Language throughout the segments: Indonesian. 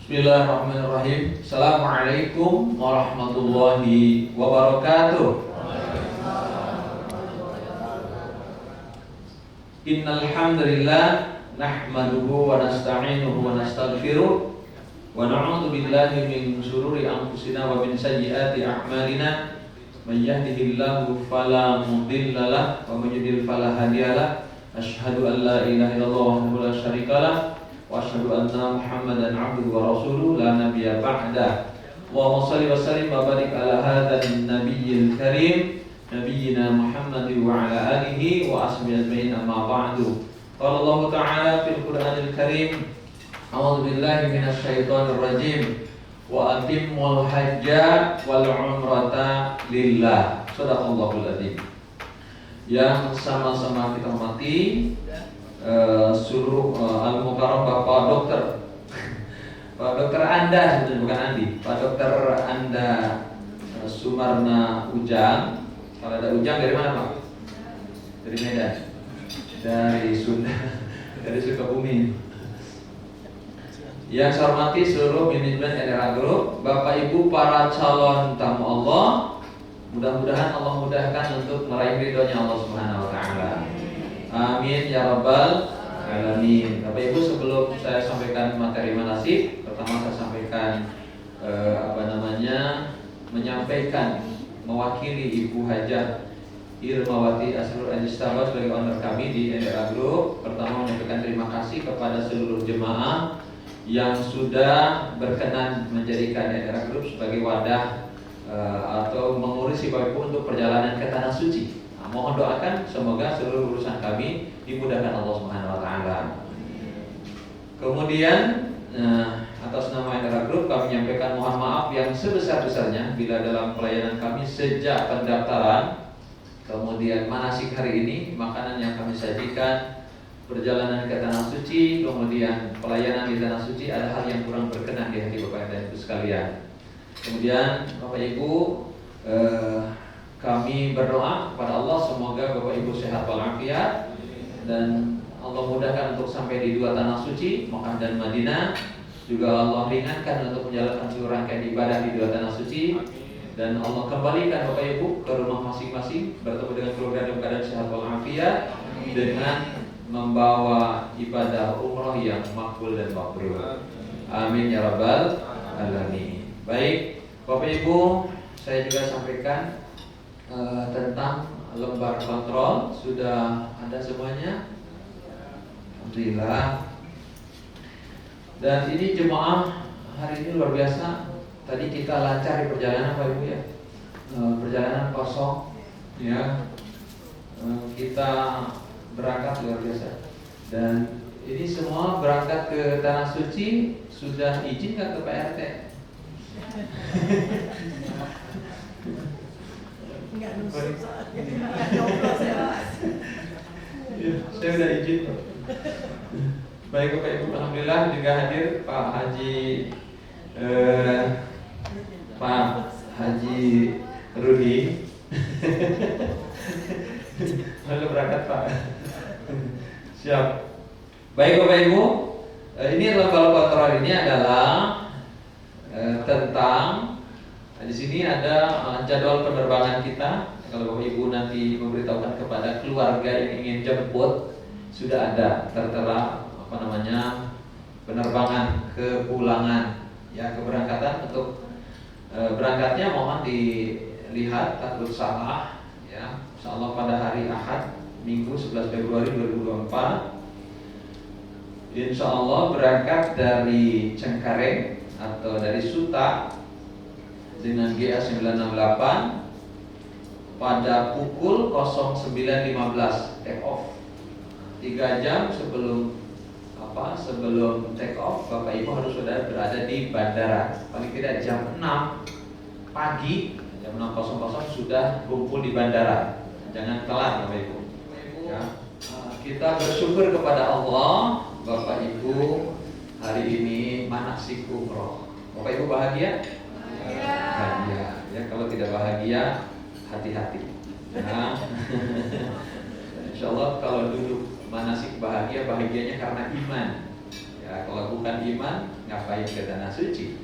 Bismillahirrahmanirrahim. Assalamualaikum warahmatullahi wabarakatuh. Innal hamdalillah nahmaduhu wa nasta'inuhu wa nastaghfiruh wa na'udzu billahi min shururi anfusina wa min sayyiati a'malina. May yahdihillahu fala mudilla lahu wa may yudlil fala hadiya lahu. Asyhadu an la ilaha illallah wahdahu la syarika lahu wa asyhadu anna Muhammadan 'abduhu wa rasuluhu la nabiyya ba'da. Wa shalli wa sallim wa barik ala hadzal nabiyil karim nabiyyina Muhammad wa ala alihi wa ashabihi ajmain, amma ba'du. Qala Allah ta'ala fil Qur'anil Karim, a'udzu billahi minasy syaithanir rajim, wa atimmul hajja wal umrata lillah. Shadaqallahul adzim. Yang sama-sama kita hormati seluruh al-mukarram Bapak Dokter Pak Dokter Anda, sebenarnya bukan Andi, Pak Dokter Anda Sumarna Ujang. Kalau ada Ujang dari mana Pak? Dari Medan, dari Sunda, dari Sukabumi. Yang saya hormati seluruh manajemen NRA Group, Bapak Ibu para calon tamu Allah, mudah-mudahan Allah mudahkan untuk meraih ridhonya Allah Subhanahu wa taala. Amin ya rabbal alamin. Bapak Ibu, sebelum saya sampaikan materi manasik, pertama saya sampaikan menyampaikan mewakili Ibu Hajah Irmawati Asrul Ajistaba sebagai owner kami di NRA Group. Pertama, menyampaikan terima kasih kepada seluruh jemaah yang sudah berkenan menjadikan NRA Group sebagai wadah atau mengurusi Bapak Ibu untuk perjalanan ke Tanah Suci. Mohon doakan semoga seluruh urusan kami dimudahkan Allah Subhanahu wa taala. Kemudian atas nama NRA Group kami menyampaikan mohon maaf yang sebesar-besarnya bila dalam pelayanan kami sejak pendaftaran, kemudian manasik hari ini, makanan yang kami sajikan, perjalanan ke Tanah Suci, kemudian pelayanan di Tanah Suci, ada hal yang kurang berkenan di hati Bapak dan Ibu sekalian. Kemudian Bapak Ibu, kami berdoa kepada Allah semoga Bapak Ibu sehat walafiat dan Allah mudahkan untuk sampai di dua Tanah Suci, Makkah dan Madinah. Juga Allah ringankan untuk menjalankan seluruh rangkaian ibadah di dua Tanah Suci, dan Allah kembalikan Bapak Ibu ke rumah masing-masing bertemu dengan keluarga dalam keadaan sehat walafiat dengan membawa ibadah umroh yang makbul dan mabrur. Amin ya rabbal alamin. Baik, Bapak Ibu, saya juga sampaikan tentang lembar kontrol sudah ada semuanya, alhamdulillah. Dan ini jemaah hari ini luar biasa. Tadi kita lancar di perjalanan Bapak Ibu ya, perjalanan kosong ya, kita berangkat luar biasa. Dan ini semua berangkat ke Tanah Suci sudah izin nggak ke PRT? Enggak nusuk soalnya. Saya udah izin. Baik Bapak Ibu, alhamdulillah juga hadir Pak Haji Rudi. Lalu berangkat Pak. Siap. Baik Bapak Ibu, ini lembaga kontrol ini adalah tentang di sini ada jadwal penerbangan kita. Kalau Bapak Ibu nanti memberitahukan kepada keluarga yang ingin jemput, sudah ada tertera penerbangan kepulangan ya, keberangkatan. Untuk berangkatnya mohon dilihat, takut salah ya. Insyaallah pada hari Ahad Minggu 11 Februari 2024 insyaallah berangkat dari Cengkareng atau dari Suta dengan GA 968 pada pukul 09.15 take off. 3 jam sebelum take off Bapak Ibu harus sudah berada di bandara. Paling tidak jam 6 pagi, jam 6.00 sudah kumpul di bandara. Jangan telat Bapak Ibu ya. Kita bersyukur kepada Allah, Bapak Ibu hari ini manasik umroh. Bapak Ibu bahagia? Bahagia ya. Kalau tidak bahagia, hati-hati ya. Insyaallah kalau duduk manasik bahagia, bahagianya karena iman ya. Kalau bukan iman, ngapain ke tanah suci?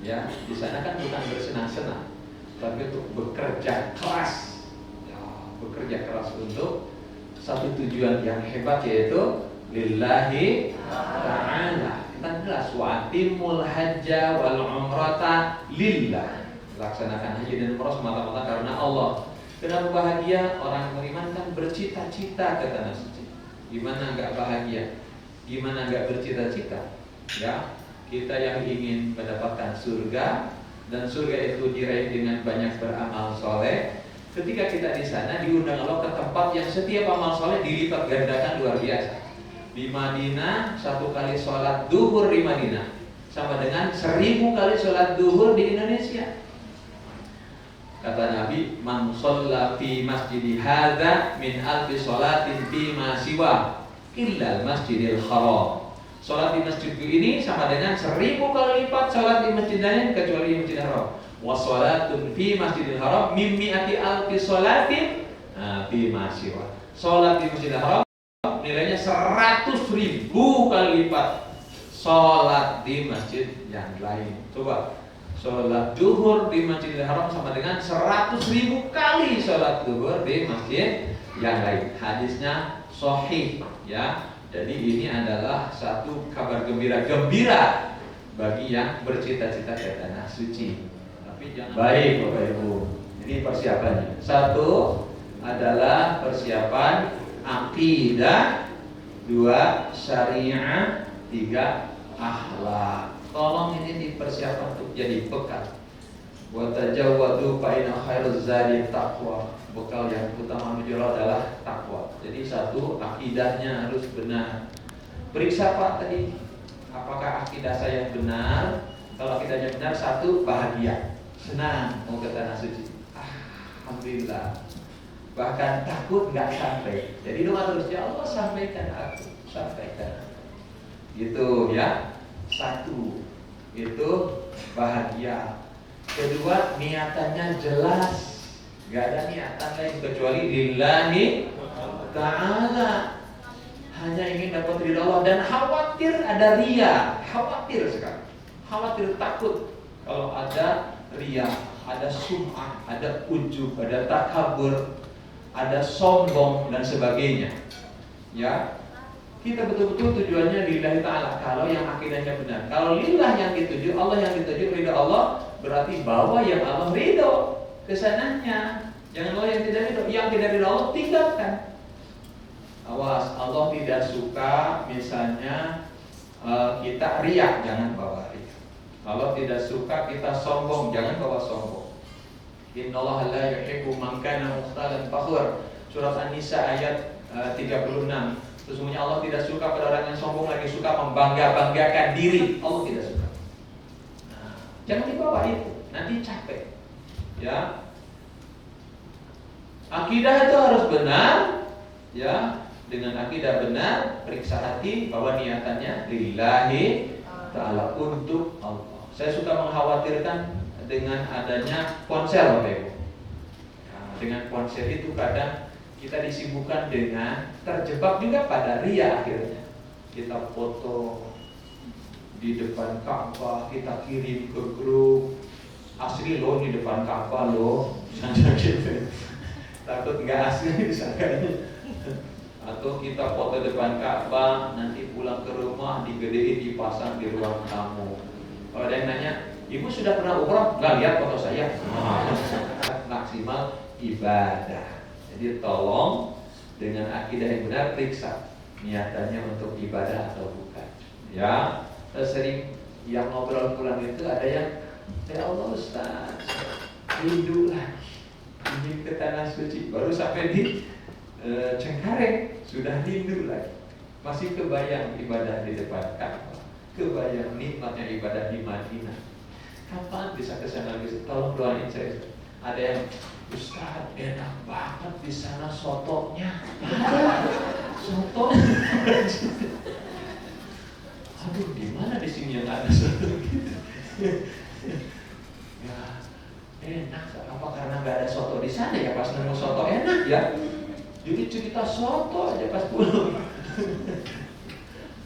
Ya, di sana kan bukan bersenang-senang, tapi untuk bekerja keras. Ya, bekerja keras untuk satu tujuan yang hebat, yaitu lillahi ta'ala. Kita jelas wa atimul hajja wal umrata lillah. Laksanakan haji dan umrah semata-mata karena Allah. Kenapa bahagia? Orang beriman kan bercita-cita ke tanah suci. Gimana enggak bahagia? Gimana enggak bercita-cita? Ya, kita yang ingin mendapatkan surga, dan surga itu diraih dengan banyak beramal soleh. Ketika kita di sana diundang Allah ke tempat yang setiap amal soleh dilipat gandakan luar biasa. Di Madinah 1 kali sholat duhur di Madinah sama dengan 1000 kali sholat duhur di Indonesia. Kata Nabi, man shalla fi masjidi hadza min alfi sholatin fi ma siwa illa masjidil haram. Sholat di masjidku ini sama dengan 1000 kali lipat sholat di masjid lain kecuali di masjidil haram. Wa sholatun fi masjidil haram min mi'ati alfi sholatin fi ma siwa. Sholat di masjidil haram nilainya 100.000 kali lipat sholat di masjid yang lain. Coba, sholat duhur di Masjidil Haram sama dengan 100.000 kali sholat duhur di masjid yang lain. Hadisnya sahih, ya. Jadi ini adalah satu kabar gembira bagi yang bercita-cita ke tanah suci. Tapi jangan baik, Bapak Ibu. Ini persiapannya. Satu adalah persiapan akidah, 2 syariah, 3 akhlak. Tolong ini dipersiapkan untuk jadi bekal. Wa tajawwadu fa inna khairuz zadi taqwa. Bekal yang utama menuju adalah takwa. Jadi satu, akidahnya harus benar. Periksa Pak tadi, apakah akidah saya benar? Kalau akidahnya benar, satu, bahagia, senang mau ke tanah suci. Alhamdulillah. Bahkan takut nggak sampai. Jadi doa terus, ya Allah sampaikan aku, sampaikan. Gitu ya. Satu, itu bahagia. Kedua, niatannya jelas. Gak ada niatan lain kecuali lillahi ta'ala. Hanya ingin dapat ridha Allah dan khawatir ada riya. Khawatir sekali. Khawatir, takut kalau ada riya, ada sum'ah, ada ujub, ada takabur, ada sombong dan sebagainya. Ya, kita betul-betul tujuannya lillahi ta'ala. Kalau yang akidahnya benar, kalau lillah yang dituju, Allah yang dituju, ridha Allah, berarti bawa yang Allah ridho kesananya. Jangan bawa yang tidak ridho. Yang tidak ridho Allah tinggalkan. Awas, Allah tidak suka misalnya kita riya, jangan bawa riya. Allah tidak suka kita sombong, jangan bawa sombong. Innallaha la yuhibbu man kana mukhtalan fakhur. Surat An-Nisa ayat 36. Sesungguhnya Allah tidak suka pada orang yang sombong, lagi suka membangga-banggakan diri. Allah tidak suka. Nah, jangan dibawa itu, nanti capek. Ya, akidah itu harus benar. Ya, dengan akidah benar, periksa hati bahwa niatannya lillahi ta'ala, untuk Allah. Saya suka mengkhawatirkan dengan adanya ponsel, Bapak Ibu. Nah, dengan ponsel itu kadang kita disibukkan dengan terjebak juga pada riya akhirnya. Kita foto di depan Ka'bah, kita kirim ke grup. Asli loh di depan Ka'bah loh, gitu. Takut nggak asli disangkanya. Atau kita foto depan Ka'bah, nanti pulang ke rumah digedein, dipasang di ruang tamu. Kalau ada yang nanya, ibu sudah pernah umrah? Nggak lihat foto saya. Maksimal ibadah. Jadi tolong dengan akidah yang benar, periksa niatannya untuk ibadah atau bukan. Ya, sering yang ngobrol pulang itu ada yang, ya Allah Ustaz, rindu lagi ingin ke tanah suci. Baru sampai di Cengkareng sudah rindu lagi. Masih kebayang ibadah di depan Ka'bah, kebayang nikmatnya ibadah di Madinah. Kapan bisa ke sana lagi? Tolong doain saya. Ada yang, Ustaz, enak banget di sana sotonya. Soto. Aduh, gimana di sini yang ada soto gitu? Ya, enak. Apa karena nggak ada soto di sana ya? Pas nemu soto enak ya. Jadi cerita soto aja pas pulang.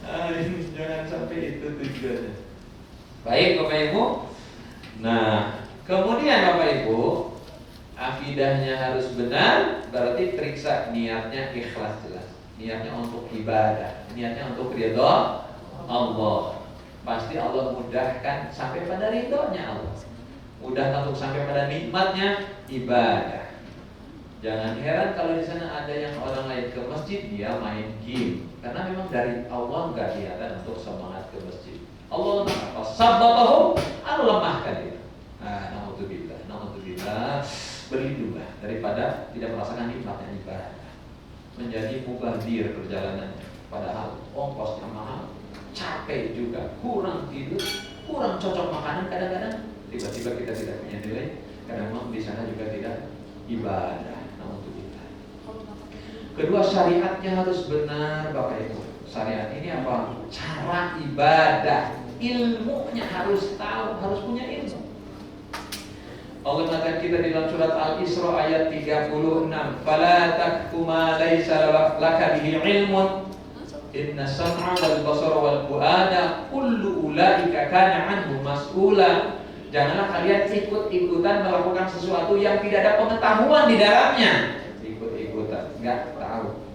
Ini jangan sampai itu tujuannya. Baik Bapak Ibu. Nah, kemudian Bapak Ibu, akidahnya harus benar, berarti periksa niatnya ikhlas jelas. Niatnya untuk ibadah, niatnya untuk ridho Allah. Pasti Allah mudahkan sampai pada ridhonya Allah. Mudahkan untuk sampai pada nikmatnya ibadah. Jangan heran kalau di sana ada yang orang lain ke masjid dia main game, karena memang dari Allah nggak kelihatan untuk semangat ke masjid. Allah apa? Sabbatahu, Allah lemahkan dia. Nah, naudzubillah, berlindunglah daripada tidak merasakan nikmatnya ibadah. Menjadi mubazir perjalanannya, padahal ongkosnya mahal, capek juga, kurang tidur, kurang cocok makanan kadang-kadang. Tiba-tiba kita tidak punya nilai, karena memang di sana juga tidak ibadah. Kedua, syariatnya harus benar Bapak Ibu. Syariat ini apa? Cara ibadah, ilmunya harus tahu, harus punya ilmu. Allah mengatakan kita di dalam surat Al-Isra ayat 36, "Fala taqfu ma laisa laka bihi ilmun, inna sam'a wal basara wal fu'ada kullu ulaika kana 'anhu mas'ula." Janganlah kalian ikut-ikutan melakukan sesuatu yang tidak ada pengetahuan di dalamnya. Ikut-ikutan, nggak tahu.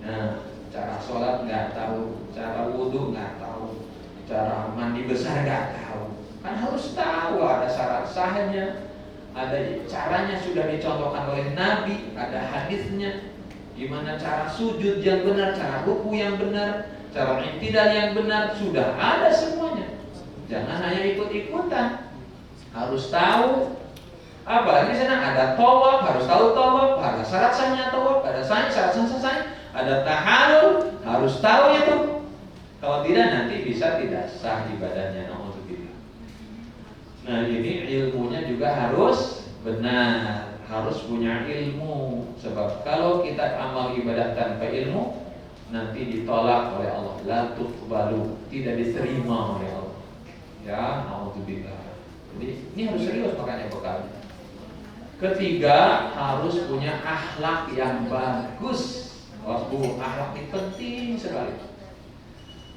Nah, cara sholat nggak tahu, cara wudhu nggak tahu, cara mandi besar nggak tahu. Kan harus tahu, ada syarat sahnya, ada caranya sudah dicontohkan oleh Nabi, ada hadisnya. Gimana cara sujud yang benar, cara ruku yang benar, cara i'tidal yang benar, sudah ada semuanya. Jangan hanya ikut-ikutan. Harus tahu. Apalagi di sana ada tawaf, harus tahu tawaf, ada syarat sahnya tawaf, ada syarat sah, ada tahalul, harus tahu itu. Kalau tidak nanti bisa tidak sah ibadahnya. Nah, ini ilmunya juga harus benar, harus punya ilmu. Sebab kalau kita amal ibadah tanpa ilmu, nanti ditolak oleh Allah. La tuqbalu, tidak diterima oleh Allah. Ya, naudzubillah. Jadi ini harus serius makanya bekalnya. Ketiga, harus punya akhlak yang bagus. Bu, akhlak ini penting sekali.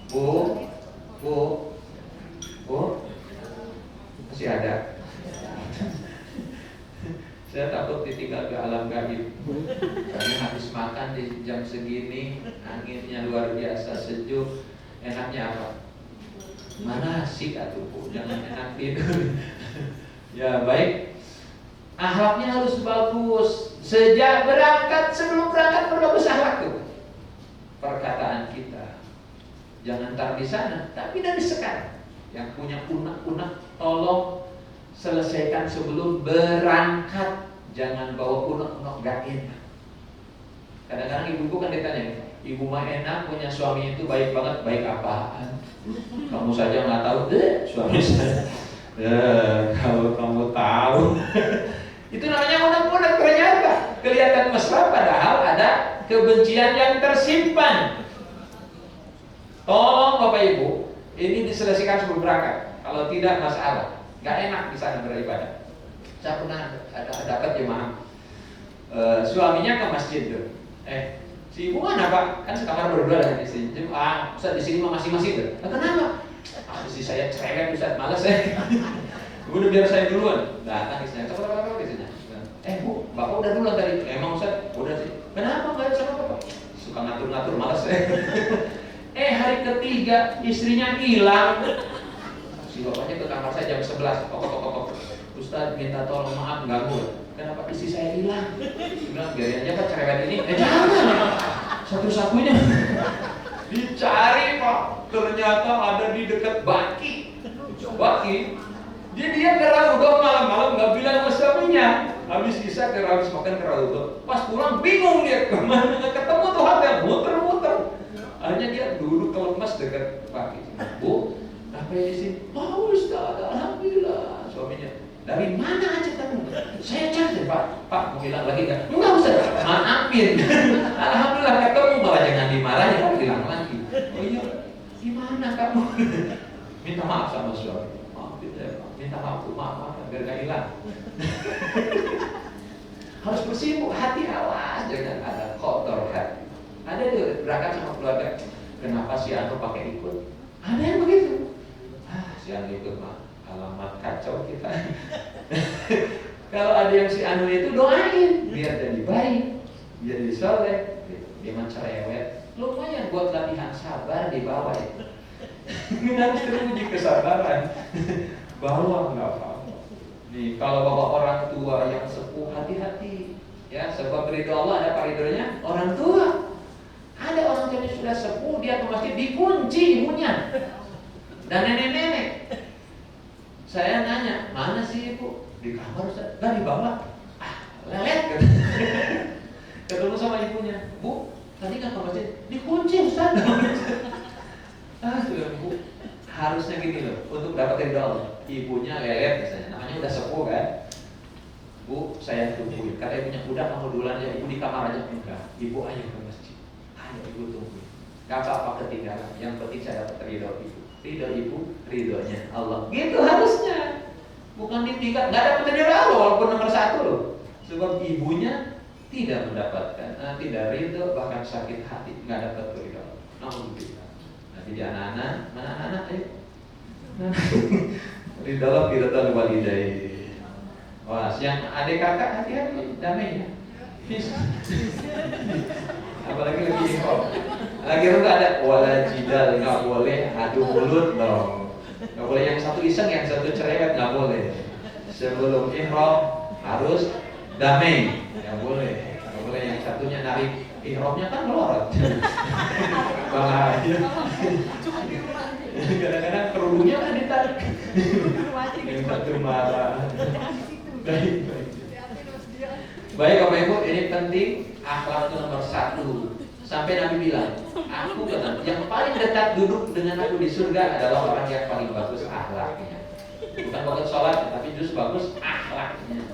Bu, masih ada. Saya takut ditinggal ke alam gaib. Karena habis makan di jam segini, anginnya luar biasa sejuk. Enaknya apa? Mana sih atuh, jangan enak tidur. Ya baik. Akhlaknya harus bagus. Sejak berangkat, sebelum berangkat berbagus akhlak tuh. Perkataan kita jangan tar di sana, tapi dari sekarang. Yang punya unek-unek, tolong selesaikan sebelum berangkat. Jangan bawa unek-unek gak enak. Kadang-kadang ibu-ibu kan ditanya, ibu mah enak punya suami itu baik banget. Baik apaan? Kamu saja nggak tahu deh suami saya. Kalau kamu tahu. Itu namanya unek-unek, ternyata kelihatan mesra padahal ada kebencian yang tersimpan. Tolong Bapak Ibu, ini diselesaikan sebelum berangkat. Kalau tidak masalah, nggak enak di sana beribadah. Saya pernah ada dapat jemaah, suaminya ke masjid tuh. Si ibu mana Pak? Kan sekamar berdua dengan istri. Ustaz di sini masih tuh. Kenapa? Istri saya cerewet Ustaz, malas saya. Udah biar saya duluan. Datang istrinya, coba istrinya. Bu, Bapak udah duluan tadi. Emang Ustaz? Udah sih. Kenapa nggak sama Bapak? Suka ngatur-ngatur, malas saya. Hari ketiga istrinya hilang. Si bapaknya ke kamar saya jam 11. Pokok. Ustaz minta tolong maaf ganggu. Kenapa istri saya hilang? Bilang biayanya Pak cerewet ini. Jangan. Satu-satunya dicari Pak. Ternyata ada di dekat Baki. Dia ke Raudhah malam-malam nggak bilang sama suaminya. Habis isya habis makan ke Raudhah. Pas pulang bingung dia kemana nggak ketemu tuh hotel, muter-muter. Hanya dia duduk kelemas dekat Baki. Bu, apa sih? Ustaz, alhamdulillah. Suaminya, dari mana aja kamu? Saya cari Pak. Pak mau hilang lagi nggak? Enggak Ustaz. Maafin. Alhamdulillah ketemu, malah jangan dimarahin, hilang lagi. Oh iya, gimana kamu? Minta maaf sama suami. Minta maaf, biar gak hilang. Harus bersih, hati awas, jangan ada kotor hati. Ada tuh berangkat sama keluarga. Kenapa si Anu pakai ikut? Ada yang begitu. Si kasihan itu mah alamat kacau kita. Kalau ada yang si anu itu doain biar jadi baik, biar jadi soleh, dia mah cerewet. Lumayan buat latihan sabar di bawah itu. Harus teruji kesabaran. Bahwa nggak apa-apa. Nih kalau bapak orang tua yang sepuh hati-hati, ya sebab ridho Allah ada ridhonya orang tua. Ada orang tua yang sudah sepuh dia ke masjid dikunci ibunya dan nenek-nenek. Saya nanya mana sih ibu? Di kamar Ustaz, nggak dibawa. Lelet. Ketemu sama ibunya, Bu, tadi nggak ke masjid, dikunci Ustaz. Sudah Bu, harusnya gini loh, untuk dapat ridho Allah. Ibunya lelet misalnya, namanya udah sepuh kan. Bu, saya tungguin. Kata ibunya, udah kamu duluan ya, ibu di kamar aja. Enggak, ibu ayo ke masjid. Ayo ibu tungguin. Gak apa-apa ketinggalan. Yang penting saya dapat ridho ibu. Ridho ibu, ridhonya Allah. Gitu harusnya. Bukan ditinggal, nggak dapat ridho Allah walaupun nomor 1 loh. Sebab ibunya tidak mendapatkan, tidak ridho, bahkan sakit hati, nggak dapat ridho Allah. Alhamdulillah. Nah, jadi anak-anak, mana anak-anak ayo. Ridho Allah ridho walidain. Wah, yang adik kakak hati-hati, damai ya. Apalagi lagi info. Lagi itu ada wala jidal, nggak boleh adu mulut dong. Nggak boleh yang satu iseng, yang satu cerewet, nggak boleh. Sebelum ihram harus damai, nggak boleh. Nggak boleh yang satunya narik ihramnya kan melorot. Bahaya. Kadang-kadang kerudungnya kan ditarik. Yang satu marah. Baik Bapak Ibu, ini penting, akhlak itu nomor 1. Sampai Nabi bilang, aku kata, yang paling dekat duduk dengan aku di surga adalah orang yang paling bagus akhlaknya. Bukan bagus sholat, tapi justru bagus akhlaknya.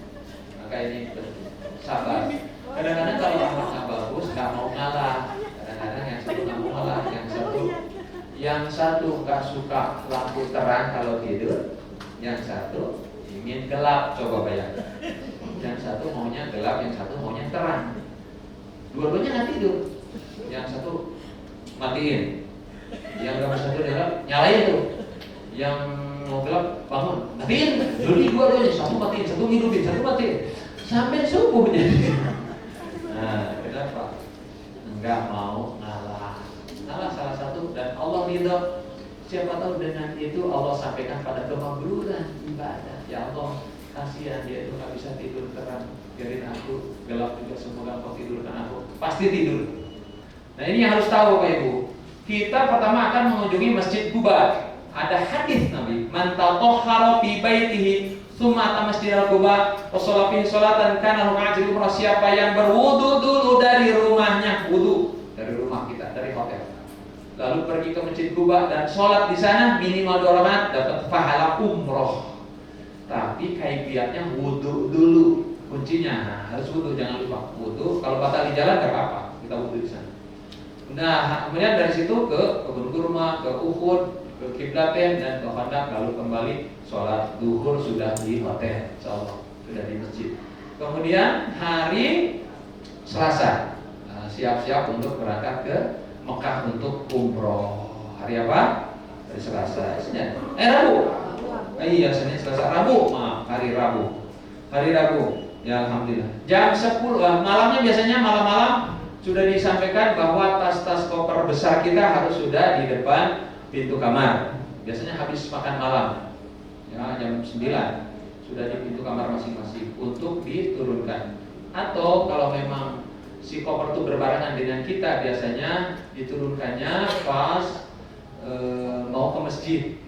Maka ini penting, sabar. Kadang-kadang kalau akhlaknya bagus, nggak mau ngalah. Kadang-kadang yang satu nggak mau ngalah, yang satu nggak suka lampu terang kalau tidur, yang satu ingin gelap. Coba bayangkan, yang satu maunya gelap, yang satu maunya terang. Dua-duanya nggak tidur. Yang satu matiin, yang nomor 1 adalah nyalain tuh, yang mau gelap bangun matiin. Jadi dua-duanya, satu matiin, satu hidupin, satu matiin sampai subuh jadi. Nah, kenapa? Enggak mau ngalah salah satu, dan Allah ridho. Siapa tahu dengan itu Allah sampaikan pada kemakburan ibadah. Ya Allah, kasihan dia itu nggak bisa tidur terang, biarin aku gelap juga, semoga kau tidurkan aku. Pasti tidur. Nah ini yang harus tahu Bapak Ibu. Kita pertama akan mengunjungi Masjid Quba. Ada hadis Nabi, man tatahhara fi baitihi tsumma ata Masjidil Quba wa shalla fihi sholatan kana lahu ajru umrah. Siapa yang berwudu dulu dari rumahnya, wudu dari rumah kita, dari hotel, lalu pergi ke Masjid Quba dan sholat di sana minimal 2 rakaat, dapat pahala umroh. Tapi kaifiatnya wudu dulu. Kuncinya harus wudu, jangan lupa wudu. Kalau batal di jalan enggak apa-apa, kita wudu di sana. Nah, kemudian dari situ ke kebun kurma, ke Uhud, ke Kiblaten dan ke Khandaq, lalu kembali sholat duhur sudah di hotel, insyaallah sudah di masjid. Kemudian hari Selasa, siap-siap untuk berangkat ke Mekah untuk umroh. Hari apa? Hari Selasa. Senin. Rabu. Iya, Senin, Selasa, Rabu. Maaf, hari Rabu. Hari Rabu. Ya alhamdulillah. Jam 10 malamnya, biasanya malam-malam sudah disampaikan bahwa tas-tas koper besar kita harus sudah di depan pintu kamar. Biasanya habis makan malam, ya jam 9 sudah di pintu kamar masing-masing untuk diturunkan. Atau kalau memang si koper itu berbarengan dengan kita, biasanya diturunkannya pas mau ke masjid.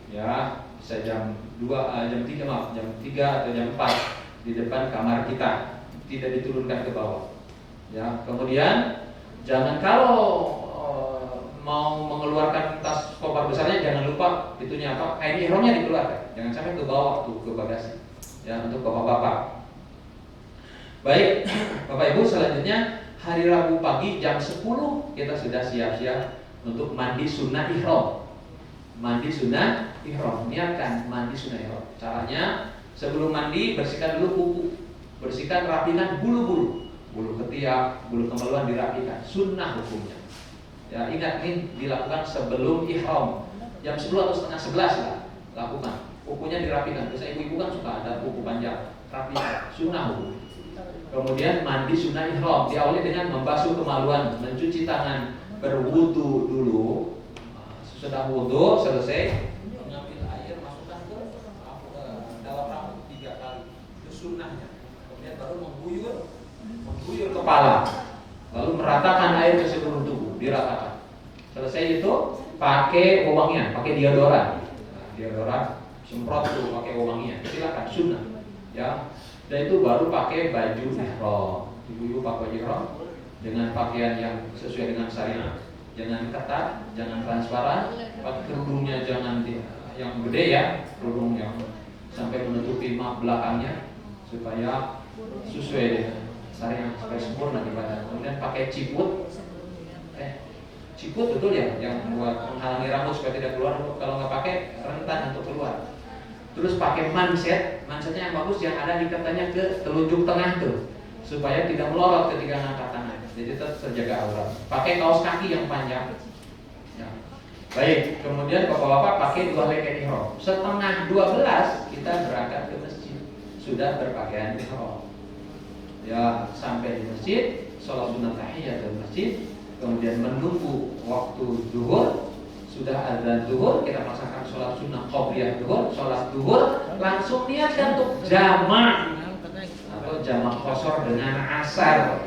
Ya, bisa jam 3 atau jam 4 di depan kamar kita, tidak diturunkan ke bawah. Ya, kemudian jangan kalau mau mengeluarkan tas koper besarnya, jangan lupa itunya apa, kain ihramnya dikeluarkan, jangan sampai ke bawah tuh, ke bagasi. Ya, untuk bapak-bapak. Baik, Bapak Ibu, selanjutnya hari Rabu pagi jam 10 kita sudah siap-siap untuk mandi sunnah ihram. Mandi sunnah ihram, niatkan mandi sunnah ihram. Caranya, sebelum mandi bersihkan dulu kuku, bersihkan, rapikan bulu-bulu. Bulu ketiak, bulu kemaluan dirapikan, sunnah hukumnya. Ya, ingat ini dilakukan sebelum ihram, jam 10 atau setengah 11 lah. lakukan. Kukunya dirapikan. Biasanya ibu-ibu kan suka ada kuku panjang, rapi, sunnah hukum. Kemudian mandi sunnah ihram, diawali dengan membasuh kemaluan, mencuci tangan, berwudu dulu. Sesudah wudu selesai, mengambil air masukkan ke dalam rambut 3 kali. Itu sunnahnya. Kemudian baru mengguyur kepala, lalu meratakan air ke seluruh tubuh, diratakan. Selesai itu pakai wewangian, pakai deodoran. Deodoran semprot tuh pakai wewangian. Silakan, sunnah. Ya. Dan itu baru pakai baju ihram. Ibu-ibu pakai ihram dengan pakaian yang sesuai dengan syariat. Jangan ketat, jangan transparan. Pakai kerudungnya jangan yang gede ya, kerudung yang sampai menutupi map belakangnya supaya sesuai dengan syariat, supaya sempurna di badan. Kemudian pakai ciput. Ciput betul ya, yang buat menghalangi rambut supaya tidak keluar. Kalau nggak pakai rentan untuk keluar. Terus pakai mansetnya yang bagus yang ada ikatannya ke telunjuk tengah tuh, supaya tidak melorot ketika ngangkat tangan. Jadi tetap terjaga aurat. Pakai kaos kaki yang panjang. Ya. Baik, kemudian bapak-bapak pakai 2 helai ihram. Setengah 12 kita berangkat ke masjid, sudah berpakaian ihram. Ya, sampai di masjid, sholat sunnah tahiyatul masjid, kemudian menunggu waktu zuhur. Sudah azan zuhur, kita melaksanakan sholat sunnah qobliyah zuhur, sholat zuhur, langsung niatkan untuk jamak atau jamak qashar dengan asar.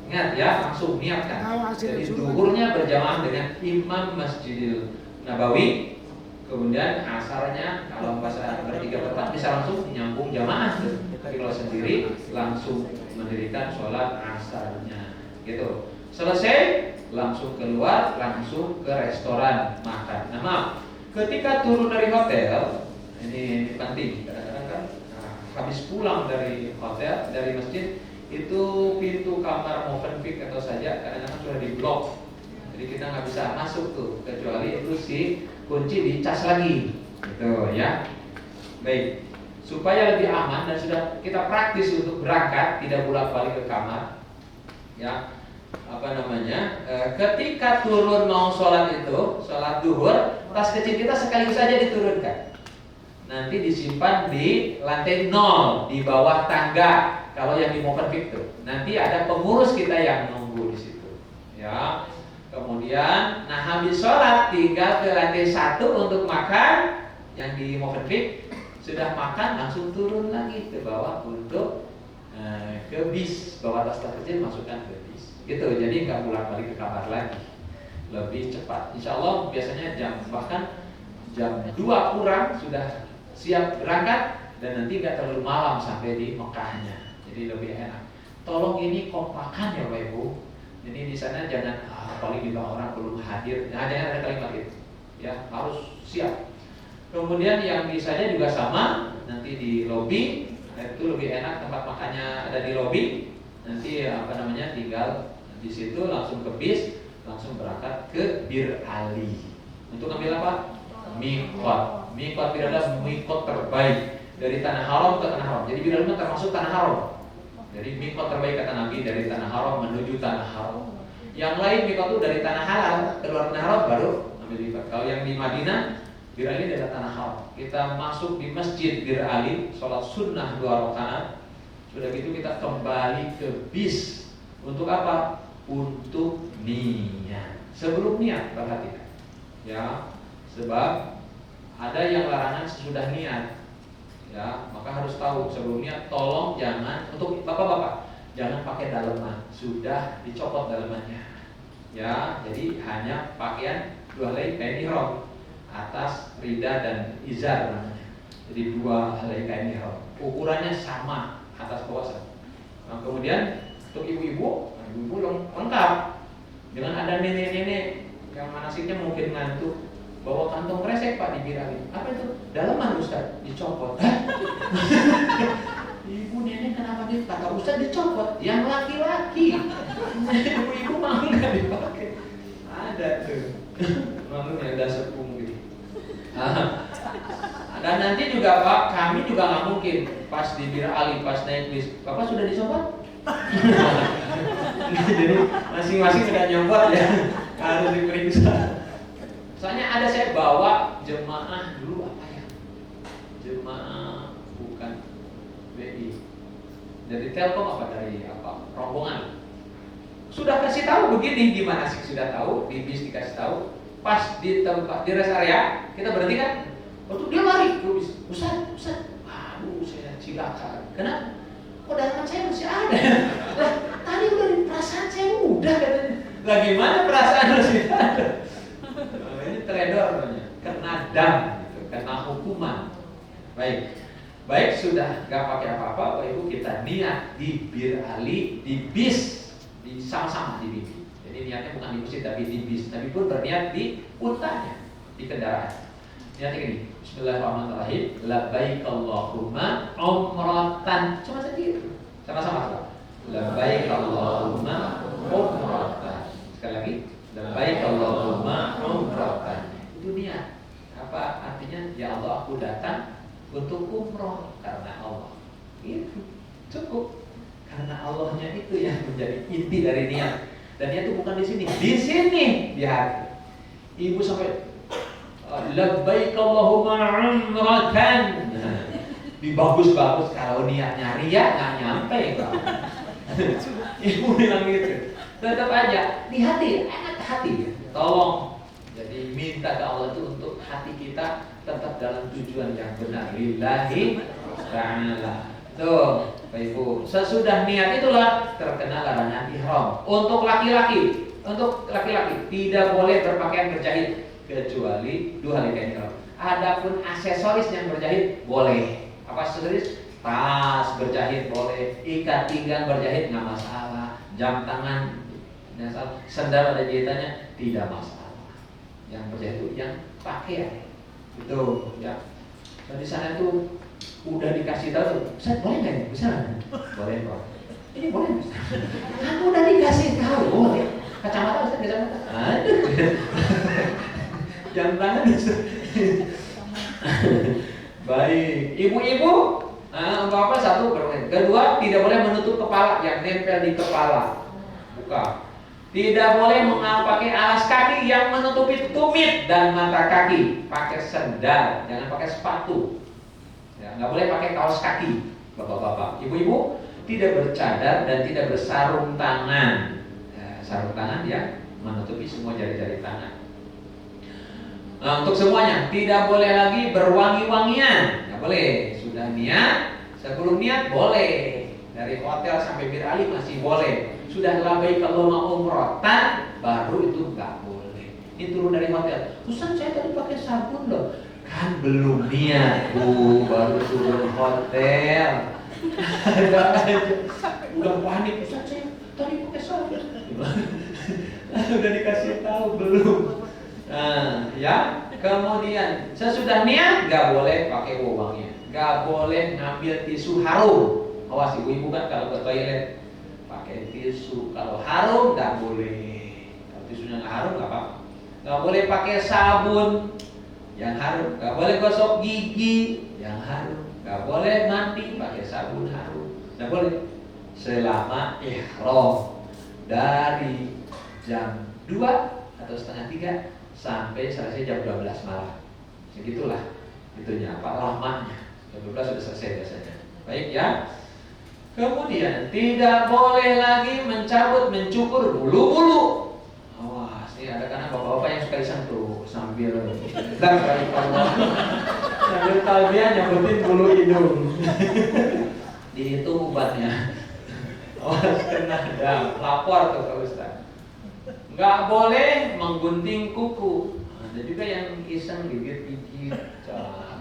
Ingat ya, langsung niatkan. Jadi zuhurnya berjamaah dengan imam Masjidil Nabawi, kemudian asarnya kalau bahasa bertiga berempat bisa langsung nyambung jamaah. Tapi kalau sendiri langsung mendirikan sholat asarnya. Gitu. Selesai, langsung keluar, langsung ke restoran makan. Nah maaf, ketika turun dari hotel, ini penting. Kadang-kadang kan habis pulang dari hotel, dari masjid, itu pintu kamar Movenpick atau saja kadang-kadang sudah diblok. Jadi kita nggak bisa masuk tuh, kecuali itu si kunci dicas lagi, gitu ya. Baik, supaya lebih aman dan sudah kita praktis untuk berangkat, tidak bolak-balik ke kamar, ya. Ketika turun mau sholat itu, sholat duhur, tas kecil kita sekaligus saja diturunkan. Nanti disimpan di lantai 0 di bawah tangga. Kalau yang di Movenpick tuh, nanti ada pengurus kita yang nunggu di situ. Ya. Kemudian, nah habis sholat tinggal ke lantai 1 untuk makan. Yang di Movenpick sudah makan langsung turun lagi ke bawah untuk ke bis, bawa tas-tas kecil masukkan ke bis. Gitu, jadi nggak pulang-balik ke kamar lagi, lebih cepat. Insya Allah biasanya bahkan jam 2 kurang sudah siap berangkat dan nanti nggak terlalu malam sampai di Mekahnya. Jadi lebih enak. Tolong ini kompakan ya Bapak Ibu. Jadi di sana jangan paling juga orang belum hadir. Nah, jangan ada kalimat itu. Ya harus siap. Kemudian yang bisanya juga sama. Nanti di lobi itu lebih enak, tempat makannya ada di lobi. Nanti tinggal di situ langsung ke bis, langsung berangkat ke Bir Ali. Untuk ambil apa? Miqat. Miqat Bir Ali adalah miqat terbaik dari tanah haram ke tanah haram. Jadi Bir Ali termasuk tanah haram. Jadi miqat terbaik kata Nabi dari tanah haram menuju tanah haram. Yang lain miqat itu dari tanah halal keluar tanah haram baru ambil miqat. Kalau yang di Madinah Bir Ali adalah tanah haram. Kita masuk di masjid Bir Ali, sholat sunnah 2 rakaat. Sudah gitu kita kembali ke bis. Untuk apa? Untuk niat. Sebelum niat perhatikan. Ya, sebab ada yang larangan sesudah niat. Ya, maka harus tahu sebelum niat. Tolong jangan untuk bapak-bapak jangan pakai daleman. Sudah dicopot dalemannya. Ya, jadi hanya pakaian 2 helai kain ihram. Atas rida dan izar namanya. Jadi 2 helai kain ihram. Ukurannya sama atas bawah. Nah, kemudian untuk ibu-ibu lengkap dengan ada nenek-nenek yang manasiknya mungkin ngantuk, bawa kantong kresek Pak dibiralin. Apa itu? Daleman Ustaz, dicopot. Ibu nenek kenapa kata Ustaz dicopot? Yang laki-laki. Ibu-ibu mau nggak dipakai? Ada tuh. Malu yang udah sepuh gitu. Dan nanti juga Pak, kami juga nggak mungkin pas di Bir Ali, pas naik bis, Bapak sudah dicopot? Jadi masing-masing sudah nyopot ya, harus diperiksa. Soalnya ada saya bawa jemaah dulu apa ya, jemaah bukan BI. Dari Telkom apa dari apa? Rombongan. Sudah kasih tahu begini, gimana sih sudah tahu? Di bis dikasih tahu. Pas di tempat di rest area kita berhenti kan? Waktu dia lari ke bis. Ustaz, aduh saya cilaka. Kenapa? Kok dagangan saya masih ada? Lah, tadi udah di perasaan saya udah katanya. Lah gimana perasaan masih ada? Ini trader namanya, kena dam, gitu, kena hukuman. Baik sudah gak pakai apa-apa, Bapak Ibu kita niat di Bir Ali, di bis, di sama-sama di bis. Jadi niatnya bukan di masjid tapi di bis, tapi pun berniat di untanya, di kendaraan. Niatnya gini, Bismillahirrahmanirrahim, labbaik Allahumma umratan, cuma sedikit, sama-sama. Labbaik Allahumma umratan. Sekali lagi, labbaik Allahumma umratan. Itu niat. Apa artinya? Ya Allah, aku datang untuk umroh karena Allah. Itu cukup. Karena Allahnya itu yang menjadi inti dari niat. Dan niat itu bukan di sini, di hati. Ibu sampai labbaik Allahumma umratan. Dibagus-bagus, kalau niatnya ria nggak nyampe kalau. Ibu bilang gitu. Tetap aja di hati, enak hati. Tolong. Jadi minta ke Allah itu untuk hati kita tetap dalam tujuan yang benar, lillahi ta'ala. Tuh, Bapak Ibu, sesudah niat itulah terkena larangan ihram. Untuk laki-laki tidak boleh berpakaian berjahit kecuali 2 hal kain ihram. Adapun aksesoris yang berjahit boleh. Apa aksesoris? Tas berjahit boleh, ikat pinggang berjahit nggak masalah, jam tangan, sendal ada jahitannya tidak masalah. Yang berjahit itu yang pakaian. Itu ya. Dan di sana itu udah dikasih tahu tuh, Ustaz boleh nggak ini? Bisa nggak? Boleh Pak. Ini boleh Ustaz. Kamu udah dikasih tahu boleh. Kacamata Ustaz, kacamata. Aduh. Jam tangan Ustaz. Baik, ibu-ibu, bapak satu bermain. Kedua, tidak boleh menutup kepala yang nempel di kepala. Buka. Tidak boleh pakai alas kaki yang menutupi tumit dan mata kaki. Pakai sendal, jangan pakai sepatu. Ya, nggak boleh pakai kaos kaki, bapak-bapak. Ibu-ibu tidak bercadar dan tidak bersarung tangan. Ya, sarung tangan yang menutupi semua jari-jari tangan. Nah, untuk semuanya tidak boleh lagi berwangi-wangian. Nggak boleh. Sudah niat, sebelum niat boleh. Dari hotel sampai Bir Ali masih boleh. Sudah labbaik Allahumma umratan, baru itu nggak boleh. Ini turun dari hotel. Ustaz saya tadi pakai sabun loh. Kan belum niat, Bu, baru turun hotel. Udah panik, Ustaz saya tadi pakai sabun. Udah dikasih tahu belum? Nah, ya. Kemudian sesudah niat nggak boleh pakai wewangian, nggak boleh ngambil tisu harum. Awas ibu-ibu kan kalau ke toilet pakai tisu, kalau harum nggak boleh. Kalau tisunya nggak harum nggak apa-apa. Nggak boleh pakai sabun yang harum, nggak boleh gosok gigi yang harum, nggak boleh mandi pakai sabun harum, nggak boleh selama ihram dari jam 2 atau setengah 3 sampai selesai jam 12 malam. Segitulah itunya, apa lamanya. Jam 12 sudah selesai biasanya. Baik ya. Kemudian tidak boleh lagi mencukur bulu-bulu. Awas, ini ada karena bapak-bapak yang suka disentuh sambil sambil talbiah nyabutin bulu hidung. Dihitung obatnya. Awas kena dam, lapor tuh Pak Ustaz. Nggak boleh menggunting kuku. Ada juga yang iseng gigit-gigit,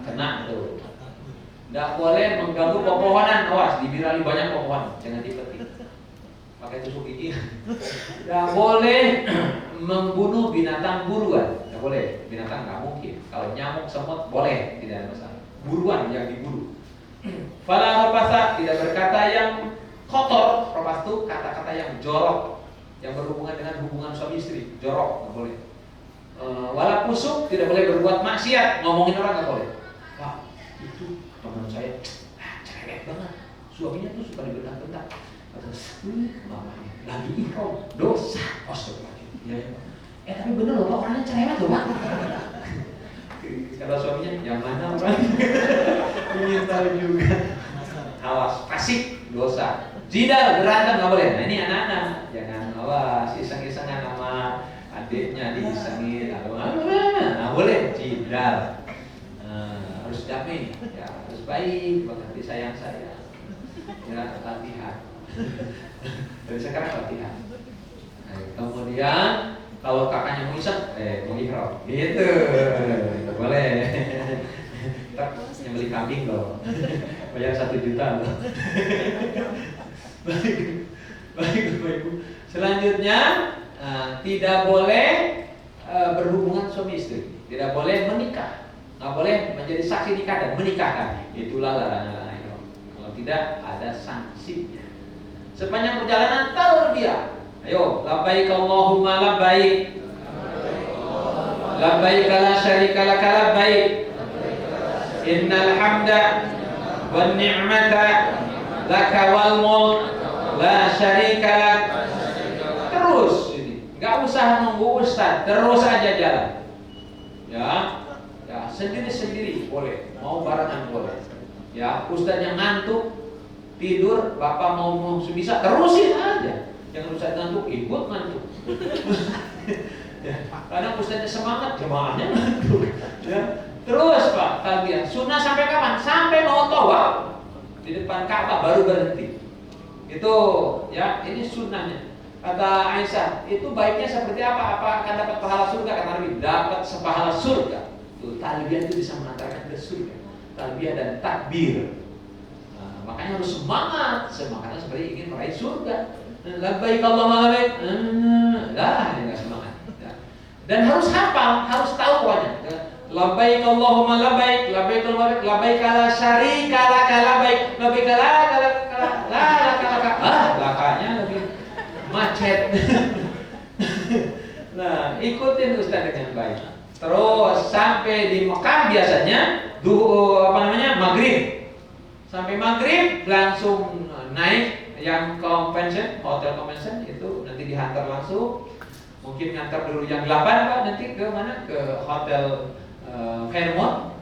kena tuh. Nggak boleh mengganggu pepohonan. Awas, di Bir Ali banyak pohon, jangan dipetik. Pakai tusuk gigi. Nggak boleh membunuh binatang buruan. Nggak boleh, binatang nggak mungkin. Kalau nyamuk, semut boleh, tidak ada masalah. Buruan yang diburu. Fala rafasa, tidak berkata yang kotor. Rafas itu kata-kata yang jorok, yang berhubungan dengan hubungan suami istri, jorok, nggak boleh. Wala pusuk, tidak boleh berbuat maksiat, ngomongin orang nggak boleh. Wah, itu teman saya cerewet banget, suaminya tuh suka dibentak-bentak. Terus, mamanya lagi ihram, dosa, astagfirullah. Ya, tapi bener loh Pak, orangnya cerewet loh Pak. Kalau suaminya, yang mana orang? Jidal, berantem nggak boleh. Nah ini anak-anak jangan awas iseng-isengan sama adiknya diisengin atau nggak boleh jidal. Harus damai, ya harus baik, bahkan disayang saya. Ya latihan. Dari sekarang latihan. Nah, kemudian kalau kakaknya mau iseng, mau ikhram, gitu, boleh. Kita nyembeli kambing loh, bayar 1 juta loh. Baik Bapak Ibu. Selanjutnya tidak boleh berhubungan suami istri, tidak boleh menikah, nggak boleh menjadi saksi nikah dan menikahkan. Itulah larangan ihram. Kalau tidak ada sanksinya. Sepanjang perjalanan talbiyah. Ayo, labbaik Allahumma labbaik. Labbaik la syarika lak labbaik. Innal hamda wan ni'mata laka wal mulk la syarika lak. Terus ini, enggak usah nunggu ustaz, terus aja jalan. Ya, sendiri-sendiri boleh, mau barengan boleh. Ya, ustaznya ngantuk tidur, bapak mau bisa terusin aja. Jangan ustaz ngantuk, ikut ngantuk. Ya, kadang ustaznya semangat, jemaahnya ngantuk. Ya, terus Pak, talbiyah. Sunnah sampai kapan? Sampai mau tawaf di depan Ka'bah baru berhenti. Itu, ya, ini sunnahnya. Kata Aisyah, itu baiknya seperti apa? Apa akan dapat pahala surga? Kata Nabi, dapat sepahala surga. Tuh, talbiyah itu bisa mengantarkan ke surga. Talbiyah dan takbir. Makanya harus semangatnya seperti ingin meraih surga. Labbaik Allahumma labbaik. Lah, enggak semangat. Dan harus hafal, harus tahu pokoknya. Labbaik Allahumma labbaik, labbaik Allahumma labbaik la syarika lak labbaik, labbaik la lakanya lebih macet. Nah, ikutin Ustaz dengan baik. Terus sampai di Mekah biasanya maghrib. Sampai maghrib langsung naik yang convention, hotel convention itu nanti dihantar langsung. Mungkin ngantar dulu yang 8 Pak, nanti ke mana? Ke hotel Fairmont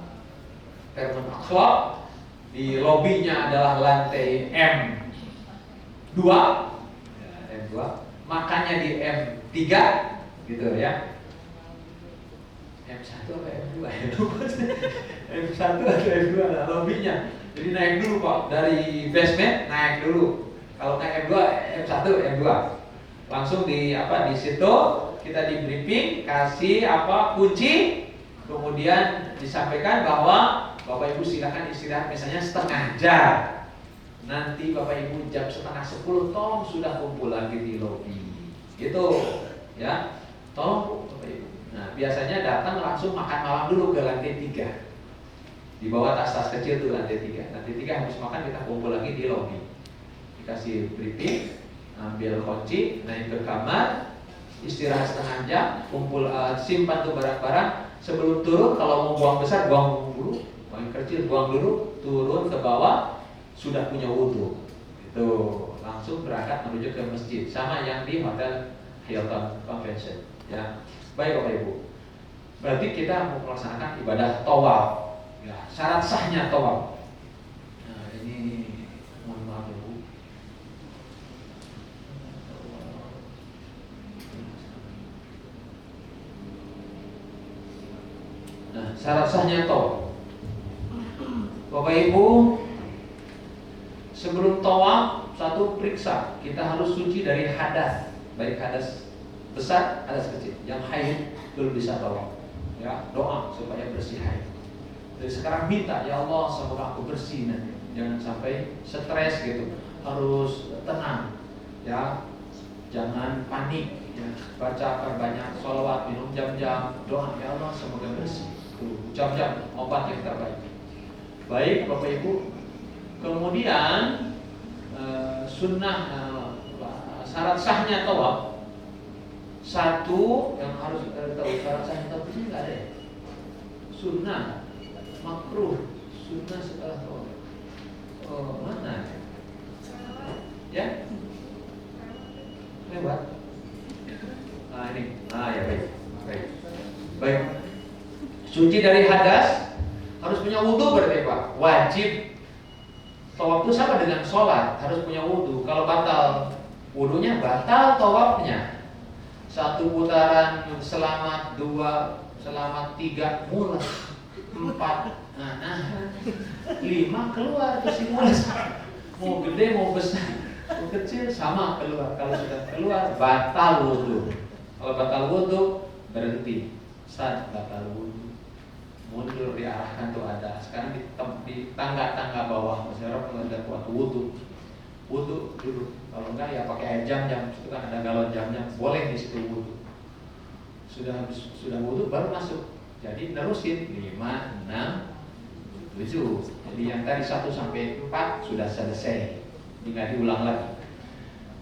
Aqsa. Di lobinya adalah lantai M2. Ya, M2. Makannya di M3 gitu ya. M1 atau M2 ya? M1 atau M2 lah lobinya. Jadi naik dulu Pak, dari basement naik dulu. Kalau naik M2, M1, M2. Langsung di situ kita di briefing, kasih kunci, kemudian disampaikan bahwa Bapak Ibu silakan istirahat misalnya setengah jam. Nanti Bapak Ibu jam 9:30 tolong sudah kumpul lagi di lobi. Gitu ya. Tolong Bapak Ibu. Nah, biasanya datang langsung makan malam dulu ke lantai 3. Di bawah tas-tas kecil tuh lantai 3. Lantai 3 habis makan kita kumpul lagi di lobi. Dikasih briefing, ambil kunci, naik ke kamar, istirahat setengah jam, kumpul, simpan tuh barang-barang. Sebelum turun kalau mau buang besar buang dulu, buang kecil buang dulu, turun ke bawah sudah punya wudhu. Itu langsung berangkat menuju ke masjid, sama yang di hotel Hilton Convention. Ya, baik Bapak Ibu. Berarti kita mau melaksanakan ibadah tawaf. Ya, syarat sahnya tawaf. Nah, ini mohon maaf Ibu. Nah, syarat sahnya tawaf. Bapak Ibu, sebelum tawaf satu periksa, kita harus suci dari hadas, baik hadas besar, hadas kecil. Yang haid belum bisa tawaf. Ya, doa supaya bersih haid. Jadi sekarang minta, ya Allah semoga aku bersih nanti. Jangan sampai stres gitu. Harus tenang, ya. Jangan panik. Ya. Baca perbanyak sholawat, minum jam-jam, doa ya Allah semoga bersih. Jam-jam obat yang terbaik. Baik Bapak Ibu. Kemudian sunnah syarat sahnya tawaf. Satu yang harus kita tahu, syarat sahnya tawaf ini nggak ada ya. Sunnah, makruh, sunnah setelah tawaf. Oh, mana? Ya? Lewat. Nah ini, ya baik. Baik. Suci dari hadas, harus punya wudhu berarti Pak. Wajib. Tawaf itu sama dengan sholat, harus punya wudhu. Kalau batal wudhunya, batal tawafnya. Satu putaran selamat, 2 selamat, 3 mulai, 4 5 keluar terus mulai. Mau gede mau besar mau kecil sama keluar. Kalau sudah keluar batal wudhu. Kalau batal wudhu berhenti. Saat batal wudhu mundur, diarahkan tuh ada. Sekarang di tangga-tangga bawah masyarakat ada kuat wudhu dulu. Kalau enggak ya pakai air jam-jam. Itu kan ada galon jam-jam. Boleh di situ wudhu. Sudah wudhu baru masuk. Jadi terusin 5, 6, 7. Jadi yang tadi 1 sampai 4 sudah selesai. Tinggal diulang lagi.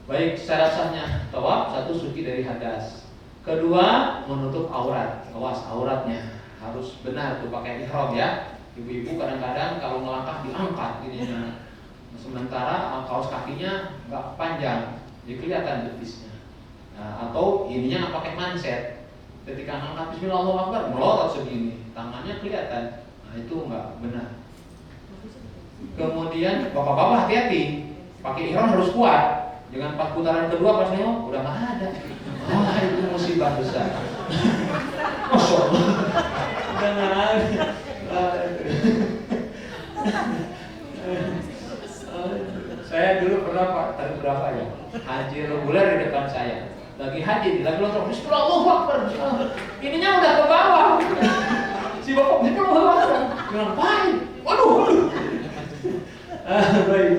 Baik, syarat sahnya tawaf, 1 suci dari hadas. Kedua, menutup aurat. Awas auratnya harus benar tuh pakai ihram ya. Ibu-ibu kadang-kadang kalau melangkah diangkat ininya. Sementara kaos kakinya nggak panjang, jadi kelihatan betisnya. Nah, atau ininya nggak pakai manset. Ketika angkat Bismillahirrahmanirrahim melorot segini, tangannya kelihatan. Nah, itu nggak benar. Kemudian bapak-bapak hati-hati, pakai ihram harus kuat. Jangan pas putaran kedua pas nengok udah nggak ada. Itu musibah besar. Masya Allah. Udah nggak ada. Saya dulu pernah Pak, tahun berapa ya? Haji reguler di depan saya. Lagi haji, lagi lontrong. Bismillahirrahmanirrahim. Ininya udah ke bawah. Si bapak Bismillahirrahmanirrahim. Ngapain? Waduh. Baik.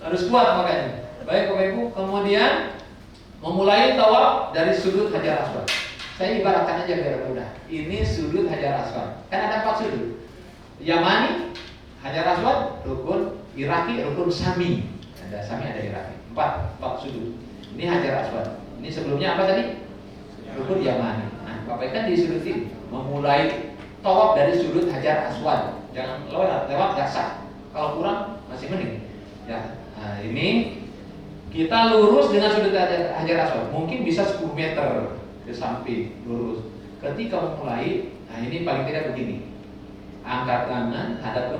Harus kuat makanya. Baik Bapak Ibu, kemudian memulai tawaf dari sudut Hajar Aswad. Saya ibaratkan aja biar mudah. Ini sudut Hajar Aswad. Kan ada 4 sudut. Yamani, Hajar Aswad, rukun Iraki, rukun Sami. Ada Sami, ada Iraki. 4 sudut. Ini Hajar Aswad. Ini sebelumnya apa tadi? Rukun Yamani. Nah, Bapak kan di sudut ini memulai tawaf dari sudut Hajar Aswad. Jangan lewat nggak sah. Kalau kurang masih mending. Ya, nah ini kita lurus dengan sudut Hajar Aswad. Mungkin bisa 10 meter ke samping lurus. Ketika memulai, nah ini paling tidak begini. Angkat tangan, hadap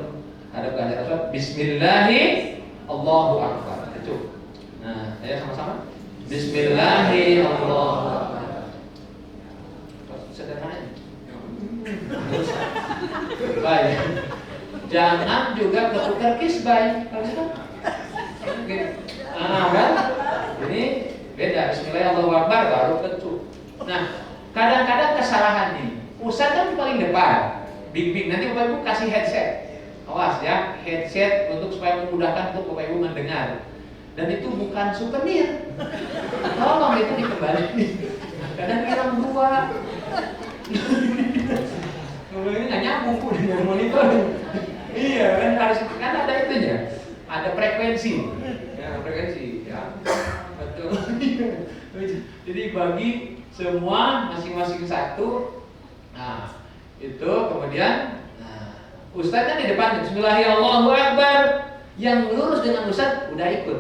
ke Hajar Aswad. Bismillahirrahmanirrahim. Allahu Akbar. Cukup. Nah, ayo sama-sama. Bismillahirrahmanirrahim. Sederhana. Baik. Jangan juga ketukar kisbay. Kalau gitu. Kan? Ini beda. Bismillahirrahmanirrahim. Allahu Akbar baru ketuk. Nah, kadang-kadang kesalahan nih. Ustaz kan paling depan. Bimbing. Nanti Bapak Ibu kasih headset. Awas ya, headset untuk supaya memudahkan untuk Bapak Ibu mendengar. Dan itu bukan souvenir. Tolong itu dikembalikan. Kadang hilang 2. Ini nggak nyambung dengan monitor. Iya kan harus kan ada itunya. Ada frekuensi. Ya, frekuensi ya. Betul. Jadi bagi semua masing-masing satu. Nah, itu kemudian ustadznya di depan Bismillahirrahmanirrahim. Yang lurus dengan ustadz udah ikut.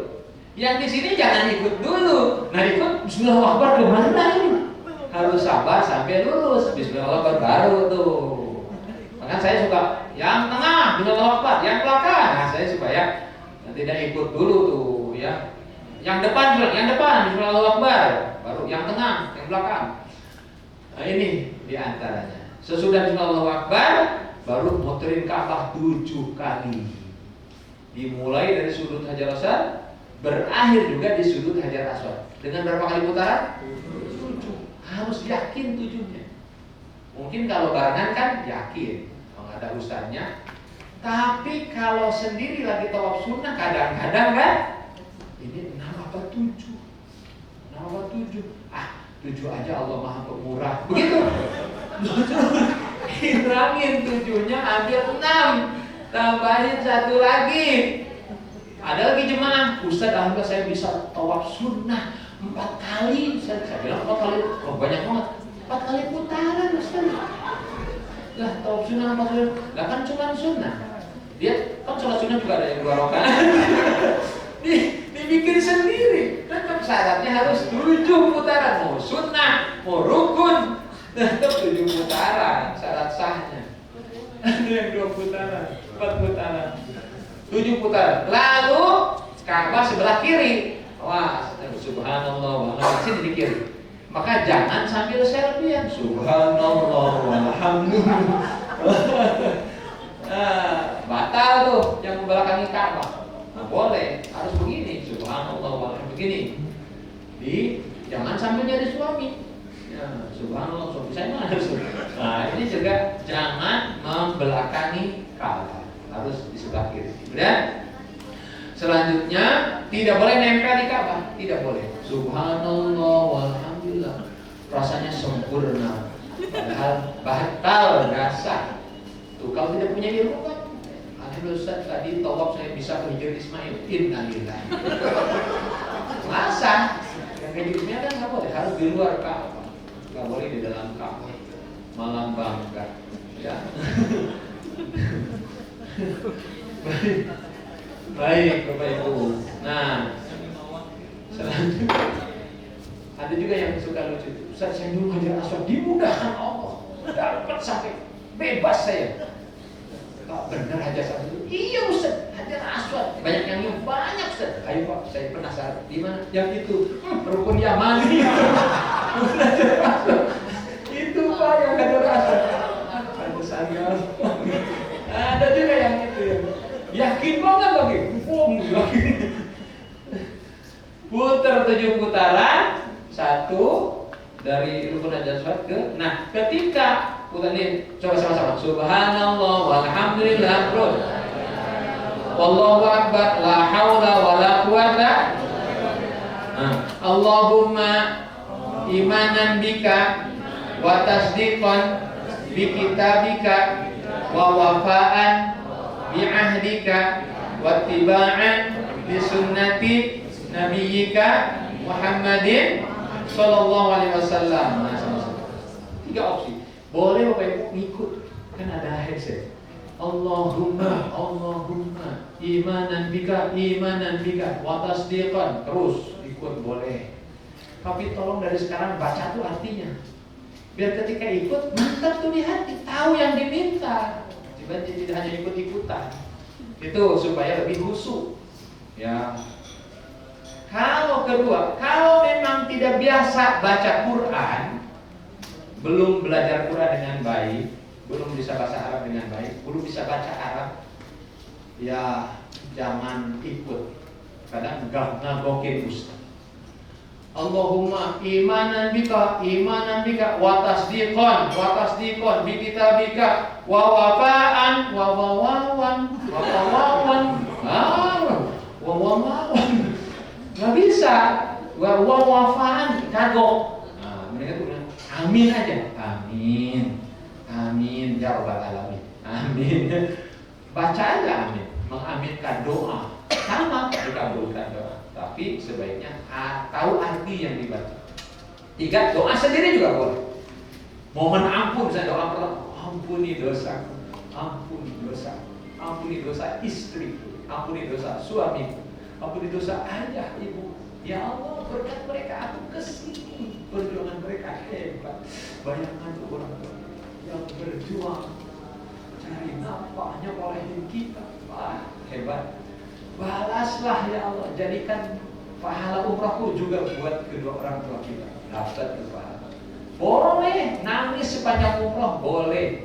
Yang di sini jangan ikut dulu. Nah, ikut Bismillahirrahmanirrahim kemana ini? Harus sabar sampai lurus. Bismillahirrahmanirrahim baru tuh. Makanya saya suka yang tengah Bismillahirrahmanirrahim, yang belakang. Nah, saya supaya tidak ikut dulu tuh ya. Yang depan Bismillahirrahmanirrahim, baru yang tengah, yang belakang. Nah, ini diantaranya. Sesudah Bismillahirrahmanirrahim baru muterin Ka'bah 7 kali. Dimulai dari sudut Hajar Aswad, berakhir juga di sudut Hajar Aswad. Dengan berapa kali putaran? 7. Harus yakin 7-nya. Mungkin kalau barengan kan yakin, kalau ada ustaznya. Tapi kalau sendiri lagi tawaf sunnah kadang-kadang kan ini 6 apa 7? 6 apa 7? 7 aja Allah Maha Pemurah. Begitu. Hilangin 7-nya, ambil 6. Tambahin 1 lagi. Ada lagi jemaah, Ustaz alhamdulillah saya bisa tawaf sunnah 4 kali. Saya bilang 4 kali, oh banyak banget. 4 kali putaran Ustaz. Lah tawaf sunnah apa sunnah? Lah kan cuma sunnah. Dia kan sholat sunnah juga ada yang 2 rakaat. Dibikin sendiri. Tetap syaratnya harus 7 putaran. Mau sunnah, mau rukun, tetap 7 putaran syarat sahnya. Ada yang 2 putaran, 4 putaran. 7 putaran. Lalu Ka'bah sebelah kiri. Wah, subhanallah, sini di kiri. Maka jangan sambil selfie. Subhanallah walhamdulillah. Batal tuh yang membelakangi Ka'bah. Nah, boleh, harus begini. Subhanallah walhamdulillah begini. Jangan sambil jadi suami. Ya, subhanallah, suami saya mana harus. Nah, ini juga jangan membelakangi Ka'bah. Harus di sebelah kiri. Kemudian selanjutnya tidak boleh nempel di Ka'bah, tidak boleh. Subhanallah walhamdulillah. Rasanya sempurna. Padahal batal dasar. Tuh kalau tidak punya ilmu kan. Alhamdulillah Ustaz, tadi tawaf saya bisa ke Hijr Ismail. Innalillah. Masa? Yang kayak gitu kan nggak boleh, harus di luar Ka'bah. Nggak boleh di dalam Ka'bah. Malam bangga. Ya. Baik, Bapak Ibu. Nah, selanjutnya ada juga yang suka lucu. Ustaz, saya dulu Hajar Aswad dimudahkan Allah, dapat sampai bebas saya. Tak benar Hajar Aswad itu? Iya Ustaz, Hajar Aswad. Banyak yang banyak Ustaz. Ayo Pak, saya penasaran. Di mana? Yang itu rukun Yamani. Itu Pak yang Hajar Aswad. Ada saya. Ada juga yang itu ya. Yakin banget lagi. Yakin. Putar 7 putaran. 1 dari rukun Hajar Aswad ke. Nah, ketika putar ini coba sama-sama. Subhanallah walhamdulillah terus. Wallahu akbar la haula wala quwata. Allahumma imanan bika wa tasdiqan bi kitabika wa wafa'an bi ahdika wa tiba'an li sunnati nabiyyika Muhammadin sallallahu alaihi wasallam. Nah, sama-sama. 3 opsi. Boleh Bapak Ibu ngikut, kan ada headset. Allahumma imanan bika wa tasdiqan, terus ikut boleh. Tapi tolong dari sekarang baca tuh artinya. Biar ketika ikut mantap tuh di hati, tahu yang diminta. Tidak hanya ikut-ikutan. Itu supaya lebih khusyuk. Ya. Kalau kedua, kalau memang tidak biasa baca Quran, belum belajar Quran dengan baik, belum bisa bahasa Arab dengan baik, belum bisa baca Arab, ya jangan ikut. Kadang ngagokin Ustaz. Allahumma imanan bika wa tasdiqan bi kitabika wa wafa'an wa wawawan. Nggak bisa. Wa wafa'an kagok. Nah, mereka tuh bilang amin aja. Amin ya rabbal alamin. Amin. Baca aja amin. Mengaminkan doa. Sama dikabulkan doa. Tapi sebaiknya tahu arti yang dibaca. 3, doa sendiri juga boleh. Mohon ampun, saya doa pertama, ampuni dosa, ampuni dosa istriku, ampuni dosa suamiku, ampuni dosa ayah ibu. Ya Allah, berkat mereka aku kesini. Perjuangan mereka hebat. Bayangkan orang tua yang berjuang cari nafkahnya oleh kita. Wah, hebat. Balaslah ya Allah, jadikan pahala umrahku juga buat kedua orang tua kita. Dapat pahala. Boleh nangis sepanjang umrah, boleh.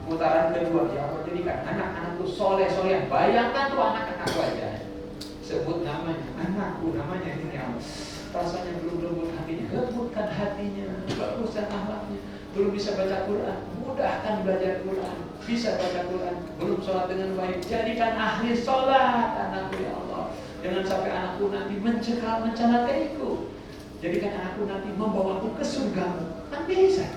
Putaran kedua, ya Allah, jadikan anak-anakku soleh-soleh. Bayangkan tuh anak-anakku aja. Sebut namanya, anakku namanya ini ya Allah. Rasanya belum lembut hatinya, lembutkan hatinya, baguskan akhlaknya. Belum bisa baca Quran, mudahkan belajar Quran. Bisa baca Quran, belum sholat dengan baik, jadikan ahli sholat anakku ya Allah. Jangan sampai anakku nanti mencelakaiku. Jadikan anakku nanti membawaku ke surgamu. Kan bisa.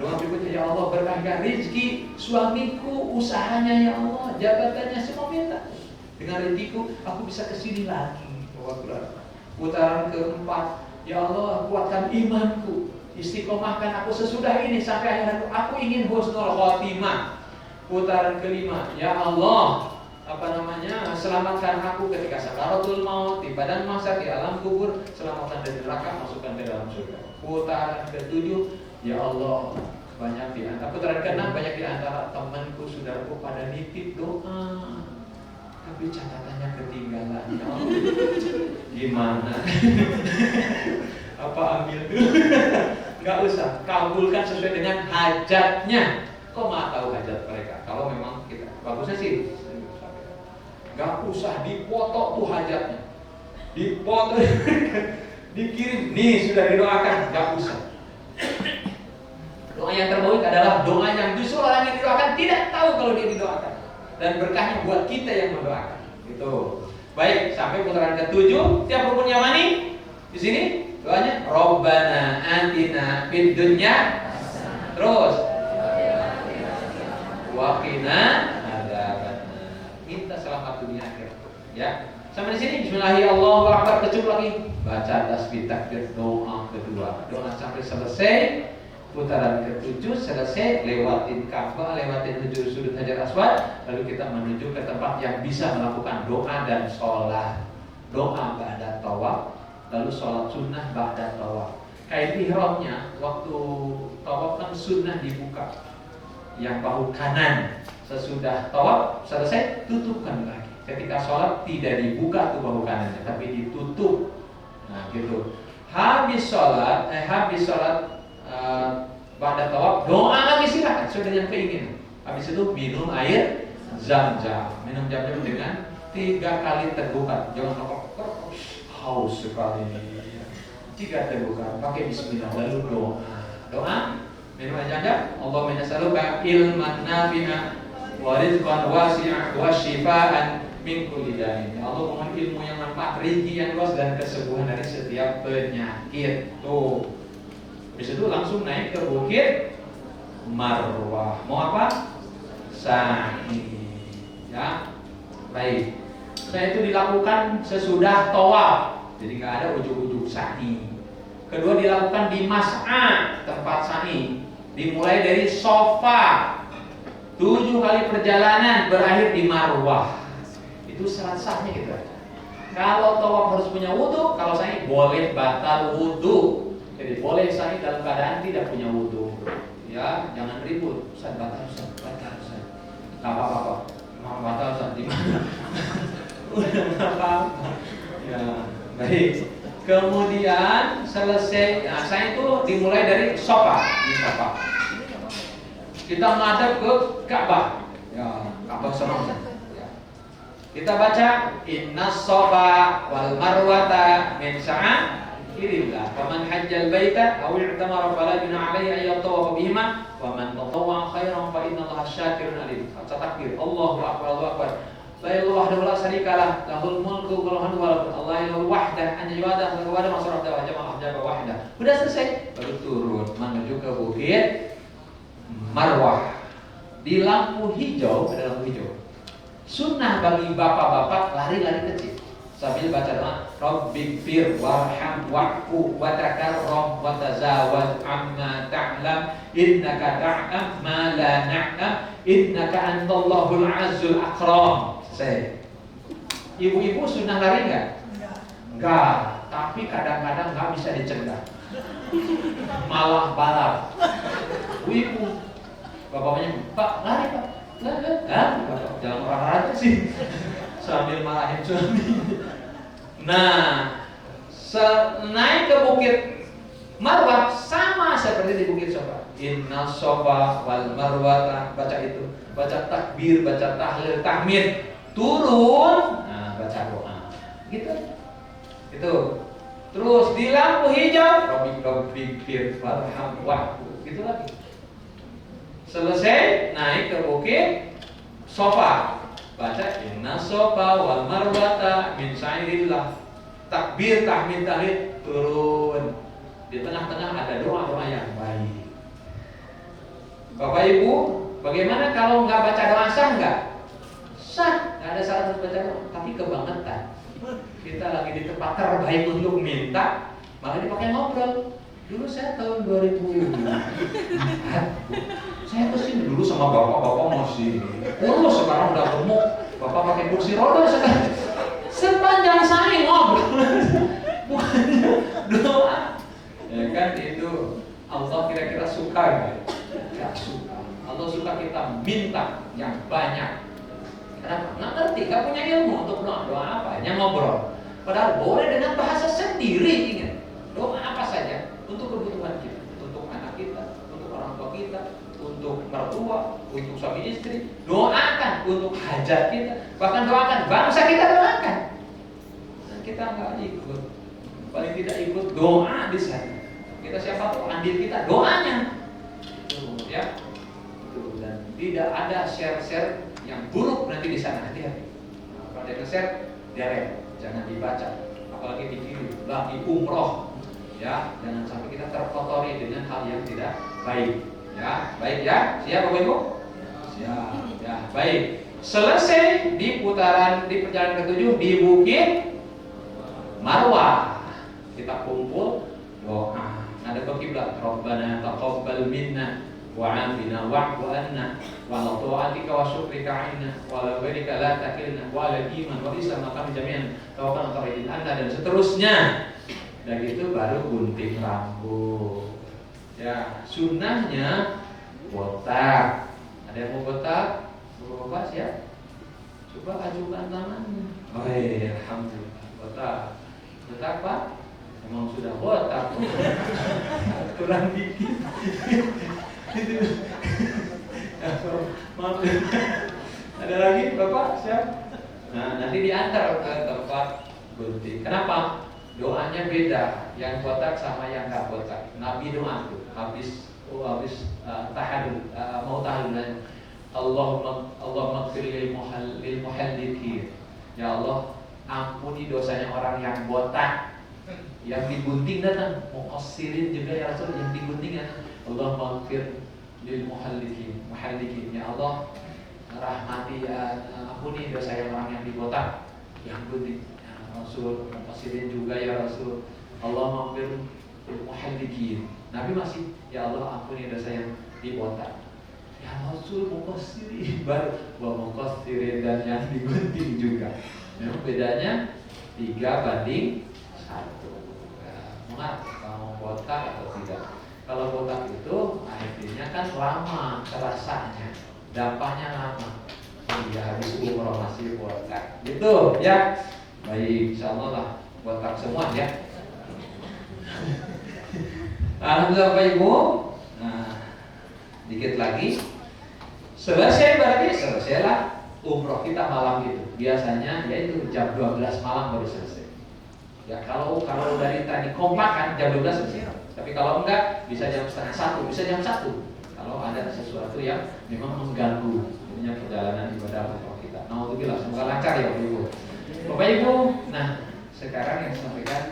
Doa berikutnya, ya Allah berkahkan rezeki suamiku, usahanya ya Allah, jabatannya semua minta. Dengan rezekiku aku bisa kesini lagi. Putaran keempat, ya Allah kuatkan imanku, istiqomahkan aku sesudah ini sampai akhir aku ingin husnul khotimah. Putaran kelima, ya Allah selamatkan aku ketika sakaratul maut, di badan mahsyar, di alam kubur, selamatkan dari neraka, masukkan ke dalam surga. Putaran ketujuh, ya Allah putaran keenam, banyak di antara temanku, saudaraku pada nitip doa. tapi catatannya ketinggalan. Ya Allah, gimana? Apa ambil dulu? Nggak usah, kabulkan sesuai dengan hajatnya. Kok nggak tahu hajat mereka? Kalau memang kita, bagusnya sih nggak usah dipoto tuh hajatnya, dipoto, dikirim, nih sudah didoakan, nggak usah. Doa yang terbaik adalah doa yang justru orang yang didoakan tidak tahu kalau dia didoakan, dan berkahnya buat kita yang mendoakan. Gitu. Baik, sampai putaran ke-7. Tiap rukun yamani di sini doanya Robbana atina fid dunya, terus wa qina adzabannar. Minta selamat dunia akhirat. Ya. Sampai di sini Bismillahirrahmanirrahim. Kecup lagi. Baca tasbih takbir doa kedua. Doa sampai selesai. Putaran ke-7 selesai, lewatin Ka'bah, lewatin 7 sudut Hajar Aswad, lalu kita menuju ke tempat yang bisa melakukan doa dan sholat. Doa ba'da tawaf, lalu sholat sunnah ba'da tawaf. Kain ihramnya waktu tawaf kan sunnah dibuka yang bahu kanan. Sesudah tawaf selesai, tutupkan lagi. Ketika sholat tidak dibuka tuh bahu kanannya, tapi ditutup. Nah gitu. Habis sholat pada tawaf doa lagi silakan sesuai dengan keinginan. Habis itu minum air zam-zam. Minum zam-zam dengan 3 kali tegukan. Jangan haus sekali. 3 tegukan. Pakai bismillah lalu doa. Doa minum air zam-zam. Allahumma nas'aluka ilman nafi'an wa rizqan wasi'an wa shifaan min kulli da'in. Ya Allah, mohon ilmu yang manfaat, rezeki yang luas dan kesembuhan dari setiap penyakit. Tuh. Habis itu langsung naik ke bukit Marwah. Mau apa? Sa'i. Ya. Baik. Saya itu dilakukan sesudah tawaf. Jadi nggak ada ujung-ujung sa'i. Kedua dilakukan di mas'a, tempat sa'i. Dimulai dari sofa. 7 kali perjalanan berakhir di Marwah. Itu sah-sahnya gitu aja. Kalau tawaf harus punya wudhu, kalau sa'i boleh batal wudhu. Jadi boleh sa'i dalam keadaan tidak punya wudhu. Ya, jangan ribut. Ustaz, batal Ustaz. Nggak apa-apa. Mau batal Ustaz di mana? Udah nggak apa-apa. Ya, baik. Kemudian selesai. Nah, sa'i itu dimulai dari sofa. Ini sofa. Kita menghadap ke Ka'bah. Ya, Ka'bah sama. Ya. Kita baca Innas Safa wal Marwata min Sha'airillah. Faman hajjal baita aw i'tamara fala junaha alayhi an yatawafa bihima wa man tatawwa khairan fa innallaha syakirun alim. Takbir. Allahu akbar, Allahu akbar. La ilaha wahdahu la syarikalah, lahul mulku wa lahul hamdu wa lahul wahdah an yuwadah wa wada masraf wa jama'a jaba wahdah. Sudah selesai, baru turun menuju ke bukit Marwah. Di lampu hijau, ada lampu hijau. Sunnah bagi bapak-bapak lari-lari kecil sambil baca doa Rabbighfir warham wa'fu wa takarram wa tazawwaj amma ta'lam innaka ta'lam ma la na'lam innaka antallahul azzul akram. Selesai. Ibu-ibu sunnah lari enggak? Enggak, tapi kadang-kadang enggak bisa dicegah. Malah balap. Ibu bapaknya, Pak, lari Pak. Jangan marah-marah sih. Sambil marahin suami. Nah, naik ke bukit Marwah sama seperti di bukit Safa. Inna Safa wal Marwata, baca itu, baca takbir, baca tahlil, tahmid, turun, nah baca doa. Gitu. Itu. Terus di lampu hijau, Rabbighfir warham wa'fu. Gitu lagi. Selesai naik ke bukit Safa, baca Inna Safa wal Marwata min Sha'airillah. Takbir, tahmid, tahlil, turun. Di tengah-tengah ada doa-doa yang baik. Bapak Ibu, bagaimana kalau nggak baca doa sah nggak? Sah, nggak ada syarat untuk baca doa. Tapi kebangetan. Kita lagi di tempat terbaik untuk minta, malah dipakai ngobrol. Dulu saya tahun 2004, saya kesini dulu sama bapak-bapak masih kurus, sekarang udah gemuk. Bapak pakai kursi roda sekarang. Sepanjang saya ngobrol, bukannya doa. Ya kan itu Allah kira-kira suka nggak? Nggak suka. Allah suka kita minta yang banyak. Kenapa? Nggak ngerti, nggak punya ilmu doa apa? Hanya ngobrol. Padahal boleh dengan bahasa sendiri, ingat. Doa apa saja untuk kebutuhan kita, untuk anak kita, untuk orang tua kita, untuk mertua, untuk suami istri. Doakan untuk hajat kita, bahkan doakan bangsa kita, doakan. Dan kita nggak ikut, paling tidak ikut doa di sana. Kita siapa tuh ambil kita doanya, ya. Dan tidak ada share-share yang buruk nanti di sana, hati-hati. Kalau ada share, direct, jangan dibaca, apalagi dikirim lagi umroh, ya. Jangan sampai kita terkotori dengan hal yang tidak baik, ya. Baik ya, siap Bapak Ibu? Siap, ya. Baik. Selesai di putaran di perjalanan ke-7 di Bukit Marwah, kita kumpul doa. Ada kiblat, Rabbana taqabbal minna wa'afina wa'fu anna wa la ta'atika wa syukrika 'inna wa la barika la takilna wa la iman wa islam kami jami'an tawakkalna ta'ala anta dan seterusnya. Dan itu baru gunting rambut. Ya, sunnahnya botak. Ada yang mau botak? Bapak siap? Coba ajukan tangannya. Oh iya, alhamdulillah. Botak. Botak Pak? Emang sudah botak. Kurang dikit. Maaf. Ada lagi Bapak siap? Nah, nanti diantar ke tempat gunting. Kenapa? Doanya beda. Yang botak sama yang nggak botak. Nabi doa tuh habis tahallul, mau tahallul. Allahumma ighfir lil muhallikin. Ya Allah, ampuni dosanya orang yang botak. Yang digunting datang, muqassirin juga ya Rasul, yang digunting ya. Allahumma ighfir lil muhallikin. Ya Allah, rahmati ampuni dosa orang yang dibotak, yang gunting. Ya Rasul, muqassirin juga ya Rasul. Allahumma ighfir lil muhallikin. Nabi masih, ya Allah ampuni dosa yang dibotak. Ya Rasul, muqassirin baru wa muqassirin dan yang digunting juga. Memang bedanya 3:1. Mau botak atau tidak? Kalau botak itu akhirnya kan lama terasanya, dampaknya lama. Iya habis umroh masih botak, gitu ya. Baik, insyaallah lah botak semua ya. Alhamdulillah Bapak Ibu. Nah, dikit lagi. Selesai berarti selesailah umroh kita malam itu. Biasanya yaitu jam 12 malam baru selesai. Ya kalau dari tadi kompak kan jam 12 selesai. Tapi kalau enggak bisa jam 12:30, bisa jam 1. Kalau ada sesuatu yang memang mengganggu punya perjalanan ibadah umroh kita. Nauzubillah, semoga lancar ya Bapak Ibu. Bapak Ibu, nah sekarang yang disampaikan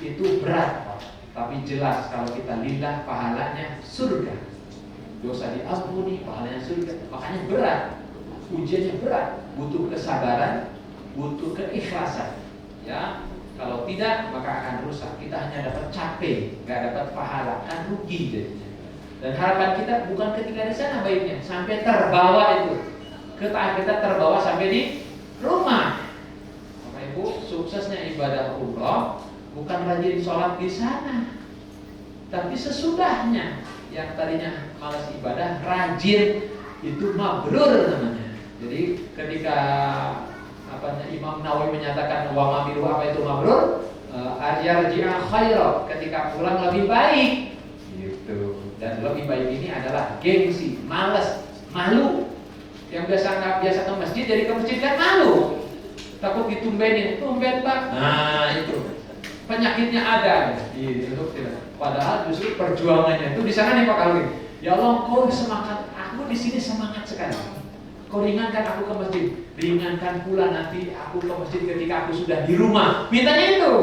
itu berat, Pak. Tapi jelas kalau kita lillah pahalanya surga. Dosa diampuni, pahalanya surga. Makanya berat. Ujiannya berat, butuh kesabaran, butuh keikhlasan. Ya. Kalau tidak maka akan rusak. Kita hanya dapat capek, nggak dapat pahala, kan rugi jadinya. Dan harapan kita bukan ketika di sana baiknya, sampai terbawa itu. Kita terbawa sampai di rumah. Bapak Ibu, suksesnya ibadah umroh bukan rajin sholat di sana, tapi sesudahnya. Yang tadinya malas ibadah, rajin, itu mabrur namanya. Jadi ketika Imam Nawawi menyatakan wa mabiru apa itu mabrur, arji'a khairat, ketika pulang lebih baik gitu. Dan lebih baik ini adalah gengsi, malas, malu. Yang biasa ke masjid jadi ke masjid kan malu, takut ditumbenin, tumben Pak. Nah itu penyakitnya ada gitu. Padahal justru perjuangannya itu di sana nih Pak Kalwi. Ya Allah, kau semangat, aku di sini semangat sekali. Kau ringankan aku ke masjid, ringankan pula nanti aku ke masjid ketika aku sudah di rumah. Mintanya itu,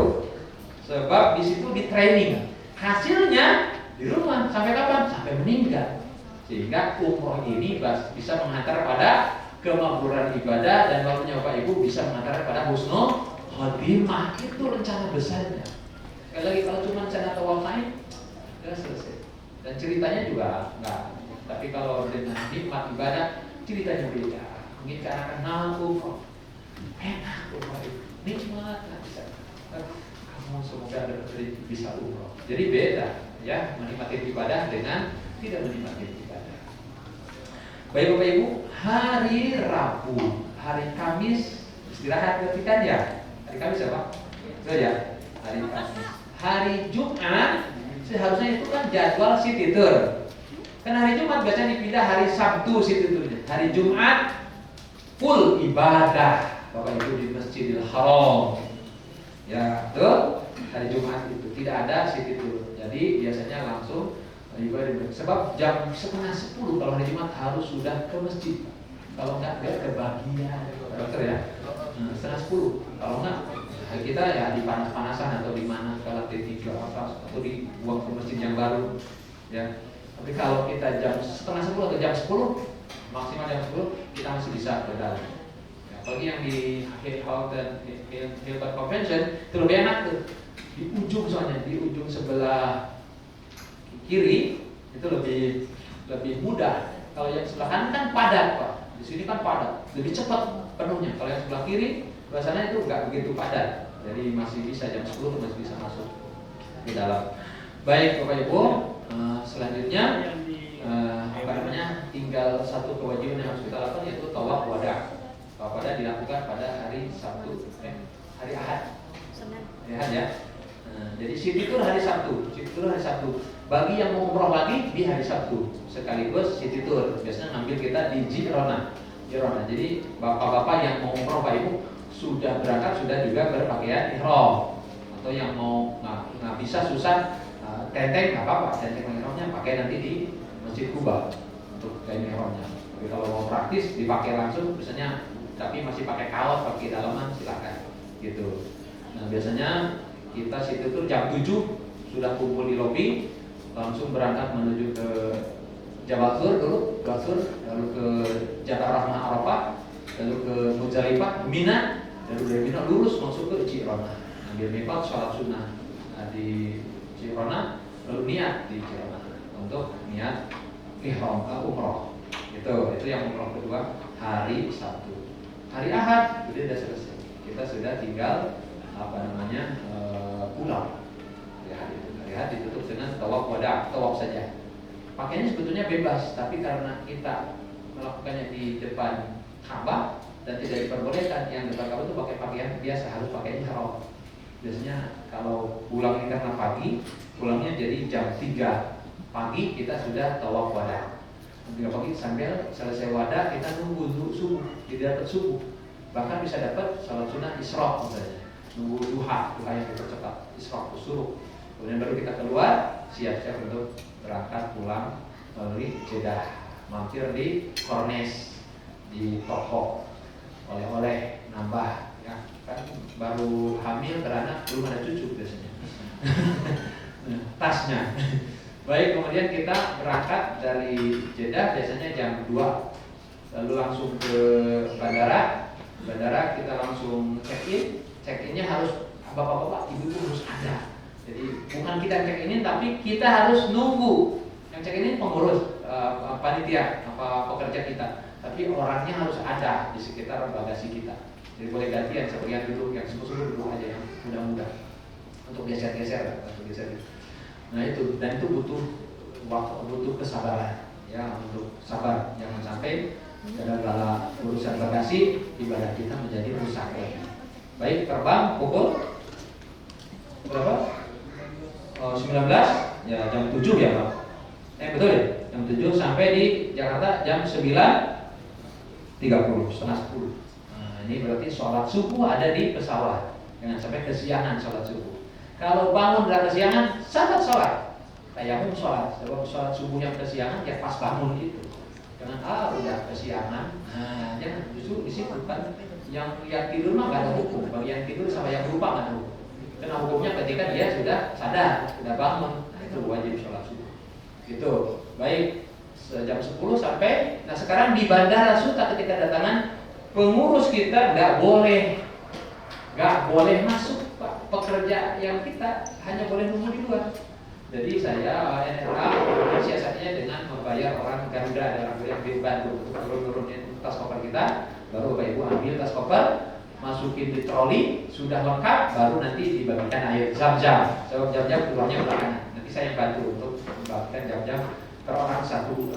sebab di situ di training. Hasilnya di rumah sampai kapan? Sampai meninggal. Sehingga umroh ini bisa mengantar pada kemakmuran ibadah dan waktunya Bapak Ibu bisa mengantar pada husnul khotimah. Itu rencana besarnya. Sekali lagi kalau cuma rencana tawaf naik, sudah selesai. Dan ceritanya juga enggak. Tapi kalau dengan nikmat ibadah, ceritanya beda. Mungkin karena kenal umroh, enak umroh itu, nikmat, bisa. Kamu semoga bisa umroh. Jadi beda, ya, menikmati ibadah dengan tidak menikmati ibadah. Baik Bapak Ibu, hari Rabu, hari Kamis istirahat ketika ya hari Kamis apa? Betul ya? Hari Kamis. Hari Jumat seharusnya itu kan jadwal city tour. Kan hari Jumat biasanya dipindah hari Sabtu city tournya. Hari Jumat full ibadah Bapak Ibu di Masjidil Haram. Ya, betul. Hari Jumat itu tidak ada city tour. Jadi biasanya langsung ibadah. Sebab jam 9:30 kalau hari Jumat harus sudah ke masjid. Kalau enggak kebagian, dokter ya. 9:30. Kalau enggak kita ya di panas-panasan atau di mana ke lantai 3 atas atau dibuang ke masjid yang baru. Ya. Tapi kalau kita jam 9:30 atau jam 10 maksimal jam 10 kita masih bisa berjalan. Ya, apalagi yang di Hilbert Convention itu lebih enak tuh. Di ujung soalnya di ujung sebelah kiri itu lebih mudah. Kalau yang sebelah kanan kan padat Pak. Di sini kan padat, lebih cepat penuhnya. Kalau yang sebelah kiri biasanya itu nggak begitu padat. Jadi masih bisa jam 10 masih bisa masuk di dalam. Baik Bapak Ibu, selanjutnya tinggal satu kewajiban yang harus kita lakukan yaitu tawaf wada. Tawaf wada dilakukan pada hari Sabtu, hari Ahad. Hari Ahad ya. Jadi city tour hari Sabtu, Bagi yang mau umroh lagi di hari Sabtu, sekaligus city tour. Biasanya ngambil kita di Jirona. Jadi bapak-bapak yang mau umroh Pak Ibu sudah berangkat sudah juga berpakaian ihram. Atau yang mau nggak bisa susah tenteng nggak apa-apa, tenteng ihramnya pakai nanti di Masjid Kuba untuk kain ihramnya. Tapi kalau mau praktis dipakai langsung, biasanya tapi masih pakai kaos, pakai dalaman silakan. Gitu. Nah biasanya kita situ tuh jam 7 sudah kumpul di lobi, langsung berangkat menuju ke Jabal Sur dulu, lalu ke Jabal Rahmah Arafah, lalu ke Muzdalifah, Mina, lalu dari Mina lurus masuk ke Jirona, ambil miqat, sholat sunnah di Jirona, lalu niat di Jirona untuk niat ihram umroh. Itu yang umroh kedua hari Sabtu. Hari Ahad sudah selesai. Kita sudah tinggal pulang. Hari Ahad ditutup dengan tawaf wada, tawaf saja. Pakaiannya sebetulnya bebas, tapi karena kita melakukannya di depan Ka'bah dan tidak diperbolehkan, yang depan Ka'bah itu pakai pakaian biasa, harus pakai ihram. Biasanya kalau pulang ini karena pagi, pulangnya jadi jam 3 pagi kita sudah tawaf wada. Jam 3 pagi sambil selesai wada kita nunggu subuh, tidak dapat subuh. Bahkan bisa dapat salat sunnah isyraq misalnya. Nunggu duha yang dipercepat, isyraq suruh. Kemudian baru kita keluar, siap-siap untuk berangkat pulang melalui Jeddah, mampir di Kornes, di toko oleh-oleh nambah ya kan, baru hamil beranak belum ada cucu biasanya. Tasnya. Baik, kemudian kita berangkat dari Jeddah biasanya jam 2, lalu langsung ke bandara kita langsung check-innya harus bapak-bapak, ibu-ibu harus ada. Jadi bukan kita check-in tapi kita harus nunggu. Yang check-in pengurus panitia pekerja kita, tapi orangnya harus ada di sekitar bagasi kita. Jadi boleh gantian, sebagian duduk, yang sepuh-sepuh duduk aja yang muda-muda untuk geser-geser. Nah itu, dan itu butuh kesabaran ya, untuk sabar, jangan sampai dalam urusan bagasi ibadah kita menjadi rusak. Baik, terbang pukul berapa? 19 ya, jam 7 ya Pak. Betul ya? Jam 7 sampai di Jakarta jam 9.30, setengah 10. Nah, ini berarti sholat subuh ada di pesawat. Jangan sampai kesiangan sholat subuh. Kalau bangun udah kesiangan, sahabat sholat. Tayamum sholat. Sebab sholat subuh yang kesiangan ya pas bangun gitu. Jangan udah kesiangan. Nah, jangan, justru di situ kan yang tidur mah nggak ada hukum. Bagi yang tidur sama yang lupa nggak ada hukum. Karena hukumnya ketika dia sudah sadar, sudah bangun, nah itu wajib sholat subuh. Gitu. Baik, jam 10 sampai. Nah sekarang di Bandara Suta ketika datangan, pengurus kita nggak boleh masuk Pak. Pekerja yang kita hanya boleh nunggu di luar. Jadi saya NRA siasatnya dengan membayar orang Garuda, ada orang yang dibantu untuk turunin tas koper kita. Baru Bapak Ibu ambil tas koper, masukin di troli, sudah lengkap, baru nanti dibagikan air zam-zam. Sebab zam-zam keluarnya belakangan. Nanti saya bantu untuk membagikan zam-zam per orang satu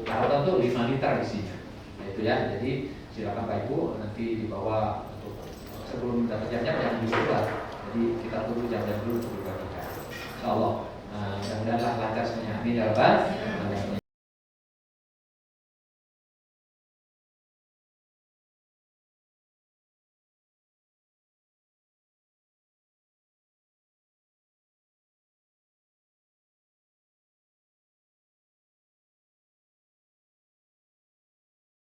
karton tuh 5 liter isinya. Nah, itu ya. Jadi silakan Pak Ibu nanti dibawa berapa jamnya yang dibuat. Jadi kita tunggu jam-jam dulu untuk dibagikan. Insyaallah. Mudah-mudahan lancar semuanya. Amin ya rabbal